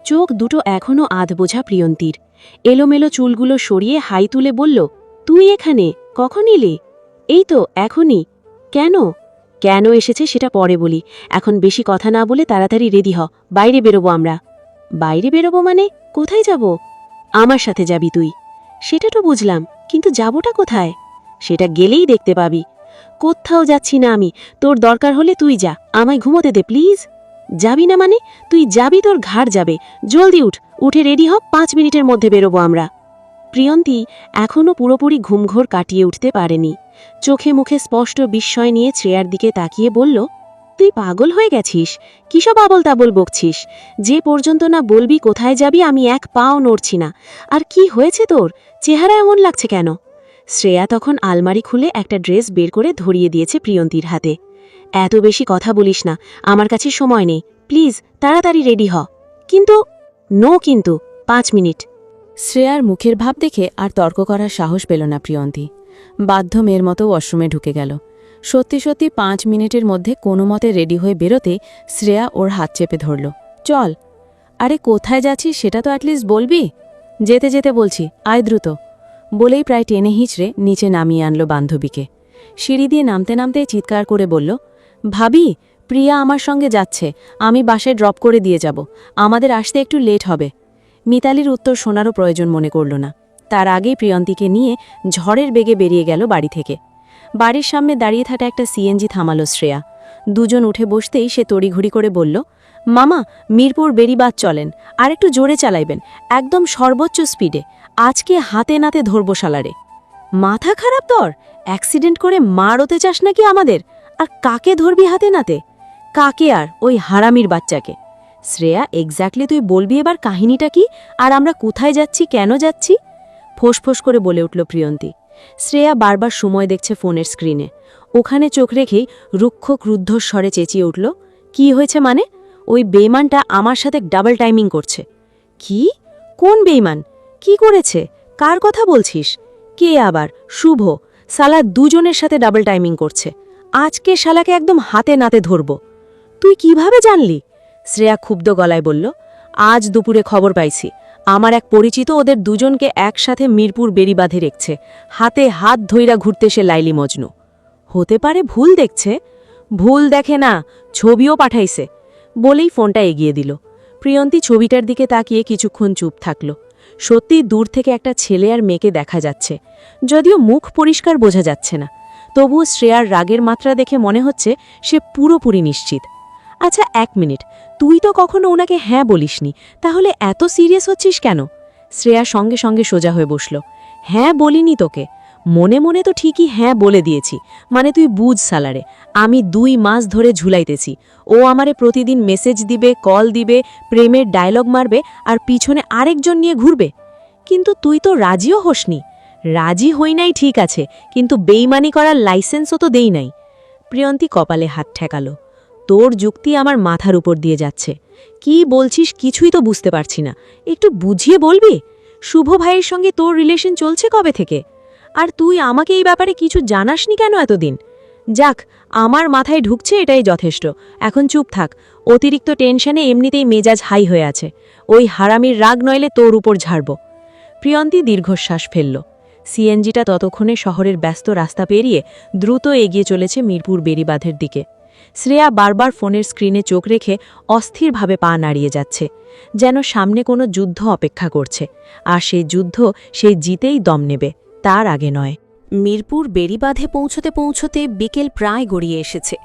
চোখ দুটো এখনও আধ বোঝা প্রিয়ন্তীর। এলোমেলো চুলগুলো সরিয়ে হাই তুলে বলল, তুই এখানে কখন এলে? এই তো এখনই। কেন? কেন এসেছে সেটা পরে বলি, এখন বেশি কথা না বলে তাড়াতাড়ি রেডি হ, বাইরে বেরোবো আমরা। বাইরে বেরোবো মানে? কোথায় যাব? আমার সাথে যাবি তুই। সেটা তো বুঝলাম, কিন্তু যাবোটা কোথায়? সেটা গেলেই দেখতে পাবি। কোথাও যাচ্ছি না আমি, তোর দরকার হলে তুই যা, আমায় ঘুমোতে দে প্লিজ। যাবি না মানে? তুই যাবি, তোর ঘাড় যাবে। জলদি উঠ, উঠে রেডি হ, 5 মিনিটের মধ্যে বেরোবো আমরা। প্রিয়ন্তী এখনও পুরোপুরি ঘুমঘোর কাটিয়ে উঠতে পারেনি। চোখে মুখে স্পষ্ট বিস্ময় নিয়ে শ্রেয়ার দিকে তাকিয়ে বলল, তুই পাগল হয়ে গেছিস? কিসব আবল তাবল বকছিস? যে পর্যন্ত না বলবি কোথায় যাবি আমি এক পাও নড়ছি না। আর কি হয়েছে তোর? চেহারা এমন লাগছে কেন? শ্রেয়া তখন আলমারি খুলে একটা ড্রেস বের করে ধরিয়ে দিয়েছে প্রিয়ন্তীর হাতে। এত বেশি কথা বলিস না, আমার কাছে সময় নেই, প্লিজ তাড়াতাড়ি রেডি হ। কিন্তু কিন্তু 5 মিনিট। শ্রেয়ার মুখের ভাব দেখে আর তর্ক করার সাহস পেল না প্রিয়ন্তী। বাধ্য মেয়ের মতো ওয়াশরুমে ঢুকে গেল। সত্যি সত্যি 5 মিনিটের মধ্যে কোনো মতে রেডি হয়ে বেরোতে শ্রেয়া ওর হাত চেপে ধরল। চল। আরে কোথায় যাচ্ছিস সেটা তো অ্যাটলিস্ট বলবি। যেতে যেতে বলছি, আয় দ্রুত। বলেই প্রায় টেনে হিঁচড়ে নিচে নামিয়ে আনল বান্ধবীকে। সিঁড়ি দিয়ে নামতে নামতে চিৎকার করে বলল, ভাবি, প্রিয়া আমার সঙ্গে যাচ্ছে, আমি বাসায় ড্রপ করে দিয়ে যাব, আমাদের আসতে একটু লেট হবে। মিতালির উত্তর শোনারও প্রয়োজন মনে করল না। তার আগেই প্রিয়ন্তীকে নিয়ে ঝড়ের বেগে বেরিয়ে গেল বাড়ি থেকে। বাড়ির সামনে দাঁড়িয়ে থাকা একটা সিএনজি থামালো শ্রেয়া। দুজন উঠে বসতেই সে তড়িঘড়ি করে বলল, মামা, মিরপুর বেরিবাদ চলেন, আর একটু জোরে চালাইবেন, একদম সর্বোচ্চ স্পিডে, আজকে হাতে নাতে ধরবো শালারে। মাথা খারাপ তোর? অ্যাক্সিডেন্ট করে মারতে চাস নাকি আমাদের? আর কাকে ধরবি হাতে নাতে? কাকে? আর ওই হারামির বাচ্চাকে। শ্রেয়া, এক্স্যাক্টলি তুই বলবি এবার কাহিনীটা কি, আর আমরা কোথায় যাচ্ছি, কেন যাচ্ছি? ফোঁস করে বলে উঠল প্রিয়ন্তী। শ্রেয়া বারবার সময় দেখছে ফোনের স্ক্রিনে। ওখানে চোখ রেখেই রুক্ষ ক্রুদ্ধ স্বরে চেঁচিয়ে উঠল, কি হয়েছে মানে? ওই বেইমানটা আমার সাথে ডাবল টাইমিং করছে। কি? কোন বেইমান? কি করেছে? কার কথা বলছিস? কে আবার? শুভ। শালা দুজনের সাথে ডাবল টাইমিং করছে। আজকে শালাকে একদম হাতে নাতে ধরব। তুই কিভাবে জানলি? শ্রেয়া ক্ষুব্ধ গলায় বলল, আজ দুপুরে খবর পাইছি, আমার এক পরিচিত ওদের দুজনকে একসাথে মিরপুর বেরিবাঁধে রেখছে, হাতে হাত ধইরা ঘুরতে সে লাইলি মজনু। হতে পারে ভুল দেখছে। ভুল দেখে না, ছবিও পাঠাইছে, বলেই ফোনটা এগিয়ে দিল। প্রিয়ন্তী ছবিটার দিকে তাকিয়ে কিছুক্ষণ চুপ থাকল। সত্যি দূর থেকে একটা ছেলে আর মেয়েকে দেখা যাচ্ছে, যদিও মুখ পরিষ্কার বোঝা যাচ্ছে না। তবুও শ্রেয়ার রাগের মাত্রা দেখে মনে হচ্ছে সে পুরোপুরি নিশ্চিত। আচ্ছা, 1 মিনিট, তুই তো কখনো ওনাকে হ্যাঁ বলিসনি, তাহলে এত সিরিয়াস হচ্ছিস কেন? শ্রেয়া সঙ্গে সঙ্গে সোজা হয়ে বসল। হ্যাঁ বলিনি তোকে, মনে মনে তো ঠিকই হ্যাঁ বলে দিয়েছি। মানে তুই বুঝ সালারে, আমি 2 মাস ধরে ঝুলাইতেছি। ও আমারে প্রতিদিন মেসেজ দিবে, কল দিবে, প্রেমের ডায়লগ মারবে, আর পিছনে আরেকজন নিয়ে ঘুরবে। কিন্তু তুই তো রাজিও হোসনি। রাজি হই নাই ঠিক আছে, কিন্তু বেইমানি করার লাইসেন্সও তো দেই নাই। প্রিয়ন্তী কপালে হাত ঠেকালো। তোর যুক্তি আমার মাথার উপর দিয়ে যাচ্ছে। কি বলছিস কিছুই তো বুঝতে পারছি না, একটু বুঝিয়ে বলবি? শুভ ভাইয়ের সঙ্গে তোর রিলেশন চলছে কবে থেকে? আর তুই আমাকে এই ব্যাপারে কিছু জানাসনি কেন এতদিন? যাক, আমার মাথায় ঢুকছে এটাই যথেষ্ট। এখন চুপ থাক, অতিরিক্ত টেনশনে এমনিতেই মেজাজ হাই হয়ে আছে। ওই হারামির রাগ নইলে তোর উপর ঝাড়ব। প্রিয়ন্তী দীর্ঘশ্বাস ফেলল। সিএনজিটা ততক্ষণে শহরের ব্যস্ত রাস্তা পেরিয়ে দ্রুত এগিয়ে চলেছে মিরপুর বেরিবাঁধের দিকে। শ্রেয়া বারবার ফোনের স্ক্রিনে চোখ রেখে অস্থিরভাবে পা নাড়িয়ে যাচ্ছে, যেন সামনে কোনো যুদ্ধ অপেক্ষা করছে, আর সেই যুদ্ধ সে জিতেই দম নেবে, তার আগে নয়। মিরপুর বেরিবাঁধে পৌঁছতে পৌঁছতে বিকেল প্রায় গড়িয়ে এসেছে।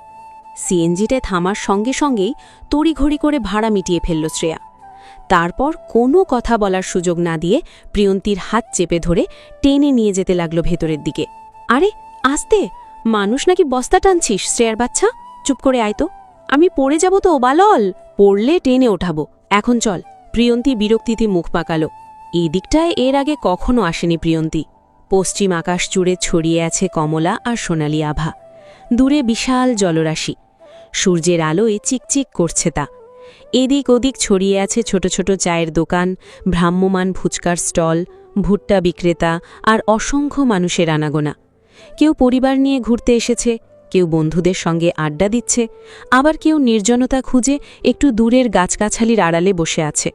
সিএনজিতে থামার সঙ্গে সঙ্গেই তড়িঘড়ি করে ভাড়া মিটিয়ে ফেলল শ্রেয়া। তারপর কোনো কথা বলার সুযোগ না দিয়ে প্রিয়ন্তীর হাত চেপে ধরে টেনে নিয়ে যেতে লাগলো ভেতরের দিকে। আরে আস্তে, মানুষ নাকি বস্তা টানছিস শ্রেয়ার বাচ্চা? চুপ করে আয় তো, আমি পড়ে যাব তো বালল। পড়লে টেনে ওঠাবো, এখন চল। প্রিয়ন্তী বিরক্তিতে মুখ পাকালো। এই দিকটায় এর আগে কখনো আসেনি প্রিয়ন্তী। পশ্চিম আকাশ জুড়ে ছড়িয়ে আছে কমলা আর সোনালি আভা। দূরে বিশাল জলরাশি, সূর্যের আলোয় চিকচিক করছে তা। এদিক ওদিক ছড়িয়ে আছে ছোট ছোট চায়ের দোকান, ভ্রাম্যমান ফুচকার স্টল, ভুট্টা বিক্রেতা আর অসংখ্য মানুষের আনাগোনা। কেউ পরিবার নিয়ে ঘুরতে এসেছে, কেউ বন্ধুদের সঙ্গে আড্ডা দিচ্ছে, আবার কেউ নির্জনতা খুঁজে একটু দূরের গাছগাছালির আড়ালে বসে আছে।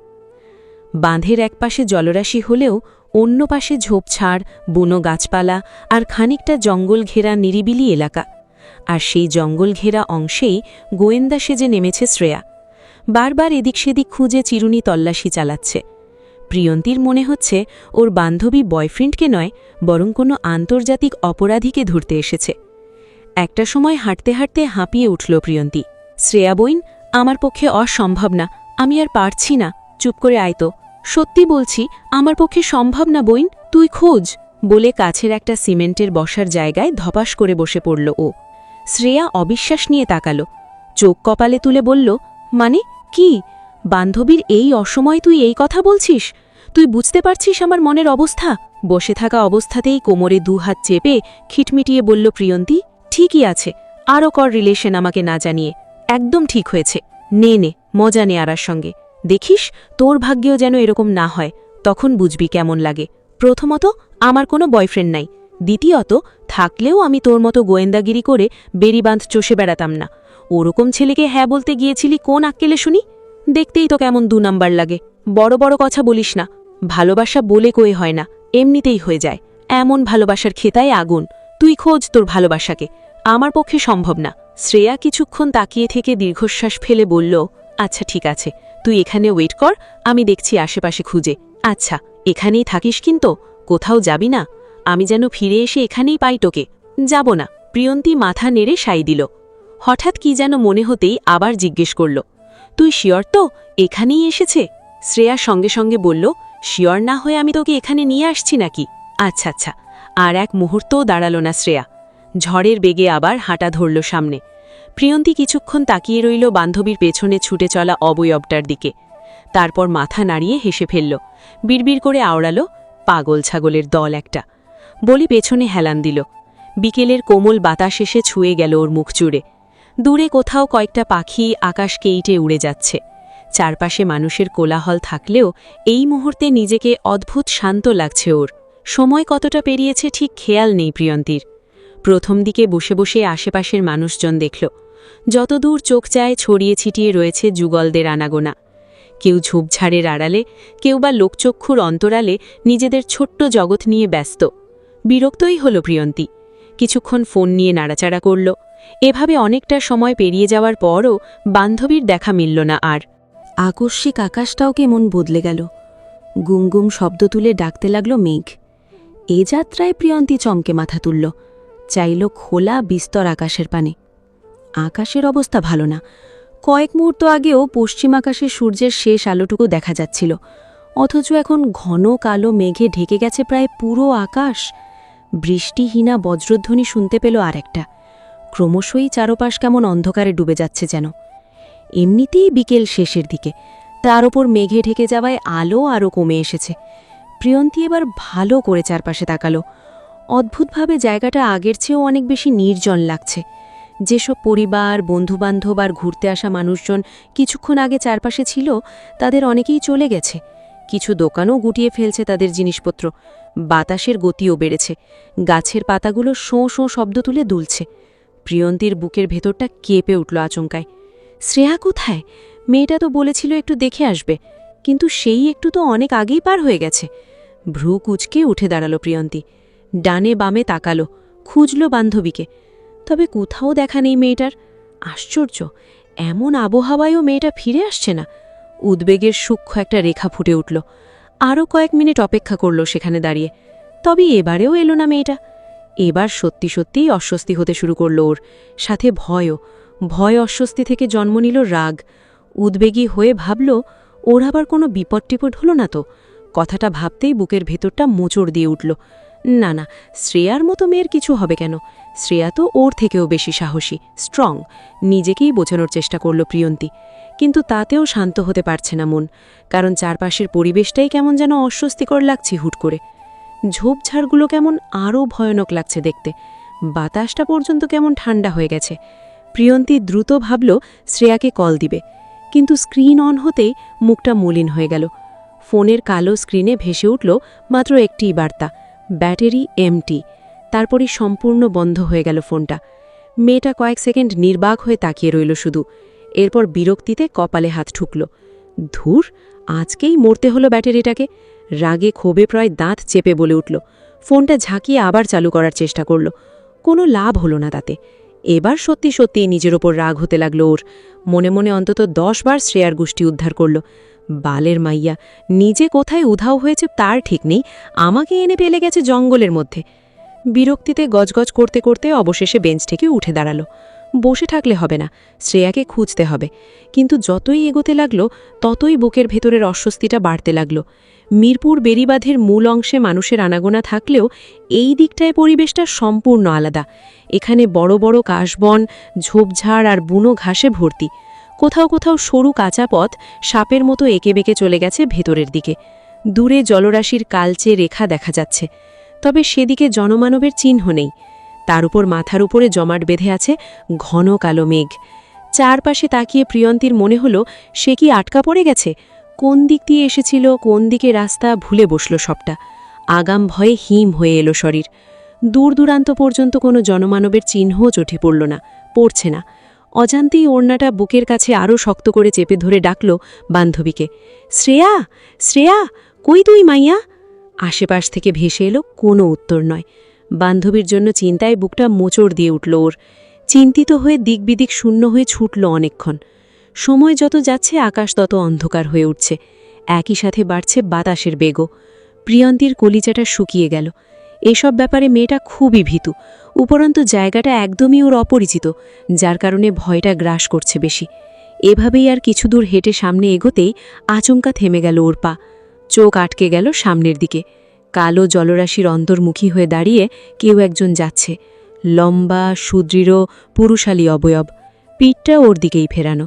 বাঁধের একপাশে জলরাশি হলেও অন্য পাশে ঝোপঝাড়, বুনো গাছপালা আর খানিকটা জঙ্গল ঘেরা নিরিবিলি এলাকা। আর সেই জঙ্গল ঘেরা অংশেই গোয়েন্দা সেজে নেমেছে শ্রেয়া। বারবার এদিক সেদিক খুঁজে চিরুনি তল্লাশি চালাচ্ছে। প্রিয়ন্তীর মনে হচ্ছে ওর বান্ধবী বয়ফ্রেন্ডকে নয়, বরং কোনো আন্তর্জাতিক অপরাধীকে ধরতে এসেছে। একটা সময় হাঁটতে হাঁটতে হাঁপিয়ে উঠল প্রিয়ন্তী। শ্রেয়া বইন, আমার পক্ষে অসম্ভব না, আমি আর পারছি না। চুপ করে আয় তো, সত্যি বলছি আমার পক্ষে সম্ভব না বইন, তুই খোঁজ। বলে কাছের একটা সিমেন্টের বসার জায়গায় ধপাস করে বসে পড়ল ও। শ্রেয়া অবিশ্বাস নিয়ে তাকালো, চোখ কপালে তুলে বলল, মানে কি? বান্ধবীর এই অসময় তুই এই কথা বলছিস? তুই বুঝতে পারছিস আমার মনের অবস্থা? বসে থাকা অবস্থাতেই কোমরে 2 হাত চেপে খিটমিটিয়ে বলল প্রিয়ন্তী, ঠিকই আছে, আরও কর রিলেশন আমাকে না জানিয়ে। একদম ঠিক হয়েছে, নে নে, মজা নে আরার সঙ্গে। দেখিস তোর ভাগ্যেও যেন এরকম না হয়, তখন বুঝবি কেমন লাগে। প্রথমত, আমার কোনো বয়ফ্রেন্ড নাই। দ্বিতীয়ত, থাকলেও আমি তোর মতো গোয়েন্দাগিরি করে বেরিবাঁধ চষে বেড়াতাম না। ওরকম ছেলেকে হ্যাঁ বলতে গিয়েছিলি কোন আক্কেলে শুনি? দেখতেই তো কেমন 2 নাম্বার লাগে। বড় বড় কথা বলিস না, ভালোবাসা বলে কয়ে হয় না, এমনিতেই হয়ে যায়। এমন ভালোবাসার খেতায় আগুন। তুই খোঁজ তোর ভালোবাসাকে, আমার পক্ষে সম্ভব না। শ্রেয়া কিছুক্ষণ তাকিয়ে থেকে দীর্ঘশ্বাস ফেলে বলল, আচ্ছা ঠিক আছে, তুই এখানে ওয়েট কর, আমি দেখছি আশেপাশে খুঁজে। আচ্ছা, এখানেই থাকিস কিন্তু, কোথাও যাবি না? আমি যেন ফিরে এসে এখানেই পাই তোকে। যাব না। প্রিয়ন্তী মাথা নেড়ে সাই দিল। হঠাৎ কি যেন মনে হতেই আবার জিজ্ঞেস করল, তুই শিওর তো এখানেই এসেছে? শ্রেয়া সঙ্গে সঙ্গে বলল, শিওর না হয়ে আমি তোকে এখানে নিয়ে আসছি নাকি? আচ্ছা আচ্ছা। আর এক মুহূর্তও দাঁড়াল না শ্রেয়া। ঝড়ের বেগে আবার হাঁটা ধরল সামনে। প্রিয়ন্তী কিছুক্ষণ তাকিয়ে রইল বান্ধবীর পেছনে ছুটে চলা অবয়বটার দিকে। তারপর মাথা নাড়িয়ে হেসে ফেলল, বিড়বিড় করে আওড়াল, পাগল ছাগলের দল একটা, বলি পেছনে হেলান দিল। বিকেলের কোমল বাতাস এসে ছুঁয়ে গেল ওর মুখ জুড়ে। দূরে কোথাও কয়েকটা পাখি আকাশ কেইটে উড়ে যাচ্ছে। চারপাশে মানুষের কোলাহল থাকলেও এই মুহূর্তে নিজেকে অদ্ভুত শান্ত লাগছে ওর। সময় কতটা পেরিয়েছে ঠিক খেয়াল নেই প্রিয়ন্তীর। প্রথম দিকে বসে বসে আশেপাশের মানুষজন দেখল। যতদূর চোখ যায় ছড়িয়ে ছিটিয়ে রয়েছে যুগলদের আনাগোনা। কেউ ঝোপঝাড়ের আড়ালে, কেউ বা লোকচক্ষুর অন্তরালে নিজেদের ছোট্ট জগৎ নিয়ে ব্যস্ত। বিরক্তই হল প্রিয়ন্তী। কিছুক্ষণ ফোন নিয়ে নাড়াচাড়া করল। এভাবে অনেকটা সময় পেরিয়ে যাওয়ার পরও বান্ধবীর দেখা মিলল না আর। আকস্মিক আকাশটাও কেমন বদলে গেল। গুমগুম শব্দ তুলে ডাকতে লাগল মেঘ। এ যাত্রায় প্রিয়ন্তী চমকে মাথা তুলল, চাইল খোলা বিস্তর আকাশের পানে। আকাশের অবস্থা ভালো না। কয়েক মুহূর্ত আগেও পশ্চিম আকাশে সূর্যের শেষ আলোটুকু দেখা যাচ্ছিল, অথচ এখন ঘন কালো মেঘে ঢেকে গেছে প্রায় পুরো আকাশ। বৃষ্টিহীনা বজ্রধ্বনি শুনতে পেল আর একটা। ক্রমশই চারপাশ কেমন অন্ধকারে ডুবে যাচ্ছে যেন। এমনিতেই বিকেল শেষের দিকে, তার ওপর মেঘে ঢেকে যাওয়ায় আলো আরও কমে এসেছে। প্রিয়ন্তী এবার ভালো করে চারপাশে তাকালো। অদ্ভুতভাবে জায়গাটা আগের চেয়েও অনেক বেশি নির্জন লাগছে। যেসব পরিবার, বন্ধুবান্ধব আর ঘুরতে আসা মানুষজন কিছুক্ষণ আগে চারপাশে ছিল, তাদের অনেকেই চলে গেছে। কিছু দোকানও গুটিয়ে ফেলছে তাদের জিনিসপত্র। বাতাসের গতিও বেড়েছে। গাছের পাতাগুলো শোঁ শোঁ শব্দ তুলে দুলছে। প্রিয়ন্তীর বুকের ভেতরটা কেঁপে উঠল আচমকায়। শ্রেয়া কোথায়? মেয়েটা তো বলেছিল একটু দেখে আসবে, কিন্তু সেই একটু তো অনেক আগেই পার হয়ে গেছে। ভ্রু কুচকে উঠে দাঁড়ালো প্রিয়ন্তী। ডানে বামে তাকালো, খুঁজল বান্ধবীকে। তবে কোথাও দেখা নেই মেয়েটার। আশ্চর্য, এমন আবহাওয়ায়ও মেয়েটা ফিরে আসছে না। উদ্বেগের সূক্ষ্ম একটা রেখা ফুটে উঠল। আরও কয়েক মিনিট অপেক্ষা করল সেখানে দাঁড়িয়ে। তবে এবারেও এলো না মেয়েটা। এবার সত্যি সত্যিই অস্বস্তি হতে শুরু করল ওর, সাথে ভয়ও। ভয় অস্বস্তি থেকে জন্ম নিল রাগ। উদ্বেগী হয়ে ভাবল, ওর আবার কোনো বিপদ টিপদ হলো না তো? কথাটা ভাবতেই বুকের ভেতরটা মোচড় দিয়ে উঠল। না না, শ্রেয়ার মতো মেয়ের কিছু হবে কেন? শ্রেয়া তো ওর থেকেও বেশি সাহসী, স্ট্রং। নিজেকেই বোঝানোর চেষ্টা করল প্রিয়ন্তী, কিন্তু তাতেও শান্ত হতে পারছে না মন। কারণ চারপাশের পরিবেশটাই কেমন যেন অস্বস্তিকর লাগছে হুট করে। ঝোপঝাড়গুলো কেমন আরও ভয়ানক লাগছে দেখতে। বাতাসটা পর্যন্ত কেমন ঠান্ডা হয়ে গেছে। প্রিয়ন্তী দ্রুত ভাবল শ্রেয়াকে কল দিবে, কিন্তু স্ক্রিন অন হতেই মুখটা মলিন হয়ে গেল। ফোনের কালো স্ক্রিনে ভেসে উঠল মাত্র একটিই বার্তা, ব্যাটারি এমটি। তারপরই সম্পূর্ণ বন্ধ হয়ে গেল ফোনটা। মেয়েটা কয়েক সেকেন্ড নির্বাক হয়ে তাকিয়ে রইল শুধু। এরপর বিরক্তিতে কপালে হাত ঠুকল। ধুর, আজকেই মরতে হলো ব্যাটারিটাকে। রাগে ক্ষোভে প্রায় দাঁত চেপে বলে উঠল। ফোনটা ঝাঁকিয়ে আবার চালু করার চেষ্টা করল। কোনো লাভ হলো না তাতে। এবার সত্যি সত্যিই নিজের ওপর রাগ হতে লাগলো ওর। মনে মনে অন্তত 10 বার শ্রেয়ার গোষ্ঠী উদ্ধার করল। বালের মাইয়া, নিজে কোথায় উধাও হয়েছে তার ঠিক নেই, আমাকে এনে ফেলে গেছে জঙ্গলের মধ্যে। বিরক্তিতে গজগজ করতে করতে অবশেষে বেঞ্চ থেকে উঠে দাঁড়ালো। বসে থাকলে হবে না, শ্রেয়াকে খুঁজতে হবে। কিন্তু যতই এগোতে লাগলো ততই বুকের ভেতরের অস্বস্তিটা বাড়তে লাগলো। মিরপুর বেড়িবাঁধের মূল অংশে মানুষের আনাগোনা থাকলেও এই দিকটায় পরিবেশটা সম্পূর্ণ আলাদা। এখানে বড় বড় কাশবন, ঝোপঝাড় আর বুনো ঘাসে ভর্তি। কোথাও কোথাও সরু কাঁচা পথ সাপের মতো এঁকে বেঁকে চলে গেছে ভেতরের দিকে। দূরে জলরাশির কালচে রেখা দেখা যাচ্ছে, তবে সেদিকে জনমানবের চিহ্ন নেই। তার উপর মাথার উপরে জমাট বেঁধে আছে ঘন কালো মেঘ। চারপাশে তাকিয়ে প্রিয়ন্তীর মনে হলো সে কি আটকা পড়ে গেছে। কোন দিক দিয়ে এসেছিল, কোন দিকে রাস্তা, ভুলে বসল সবটা। আগাম ভয়ে হিম হয়ে এলো শরীর। দূর দূরান্ত পর্যন্ত কোনো জনমানবের চিহ্নও চোখে পড়ল না, পড়ছে না। অজান্তেই ওড়নাটা বুকের কাছে আরও শক্ত করে চেপে ধরে ডাকল বান্ধবীকে, শ্রেয়া, শ্রেয়া, কই তুই মাইয়া? আশেপাশ থেকে ভেসে এলো কোনো উত্তর নয়। বান্ধবীর জন্য চিন্তায় বুকটা মোচড় দিয়ে উঠল ওর। চিন্তিত হয়ে দিক বিদিক শূন্য হয়ে ছুটল অনেকক্ষণ। সময় যত যাচ্ছে আকাশ তত অন্ধকার হয়ে উঠছে, একই সাথে বাড়ছে বাতাসের বেগও। প্রিয়ন্তীর কলিজাটা শুকিয়ে গেল। এসব ব্যাপারে মেয়েটা খুবই ভীতু, উপরন্তু জায়গাটা একদমই ওর অপরিচিত, যার কারণে ভয়টা গ্রাস করছে বেশি। এভাবেই আর কিছু দূর হেঁটে সামনে এগোতেই আচমকা থেমে গেল ওর পা। চোখ আটকে গেল সামনের দিকে। কালো জলরাশির অন্তর্মুখী হয়ে দাঁড়িয়ে কেউ একজন যাচ্ছে, লম্বা, সুদৃঢ়, পুরুষালী অবয়ব, পিঠটা ওর দিকেই ফেরানো।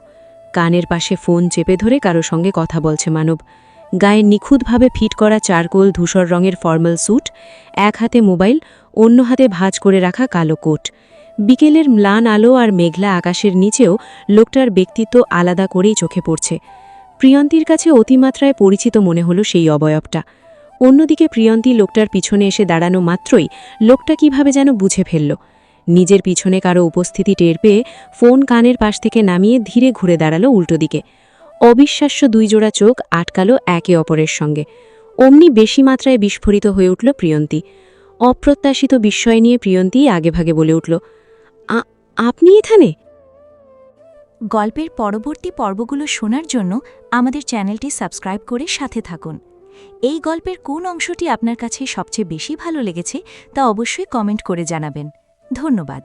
কানের পাশে ফোন চেপে ধরে কারো সঙ্গে কথা বলছে মানব। গায়ে নিখুঁতভাবে ফিট করা চারকোল ধূসর রঙের ফর্মাল স্যুট, এক হাতে মোবাইল, অন্য হাতে ভাঁজ করে রাখা কালো কোট। বিকেলের ম্লান আলো আর মেঘলা আকাশের নিচেও লোকটার ব্যক্তিত্ব আলাদা করেই চোখে পড়ছে। প্রিয়ন্তীর কাছে অতিমাত্রায় পরিচিত মনে হলো সেই অবয়বটা। অন্যদিকে প্রিয়ন্তী লোকটার পিছনে এসে দাঁড়ানো মাত্রই লোকটা কিভাবে যেন বুঝে ফেলল। নিজের পিছনে কারো উপস্থিতি টের পেয়ে ফোন কানের পাশ থেকে নামিয়ে ধীরে ঘুরে দাঁড়ালো উল্টো দিকে। অবিশ্বাস্য দুই জোড়া চোখ আটকালো একে অপরের সঙ্গে। অমনি বেশি মাত্রায় বিস্ফোরিত হয়ে উঠল প্রিয়ন্তী। অপ্রত্যাশিত বিস্ময় নিয়ে প্রিয়ন্তী আগেভাগে বলে উঠল, আপনি এখানে? গল্পের পরবর্তী পর্বগুলো শোনার জন্য আমাদের চ্যানেলটি সাবস্ক্রাইব করে সাথে থাকুন। এই গল্পের কোন অংশটি আপনার কাছে সবচেয়ে বেশি ভালো লেগেছে তা অবশ্যই কমেন্ট করে জানাবেন। ধন্যবাদ।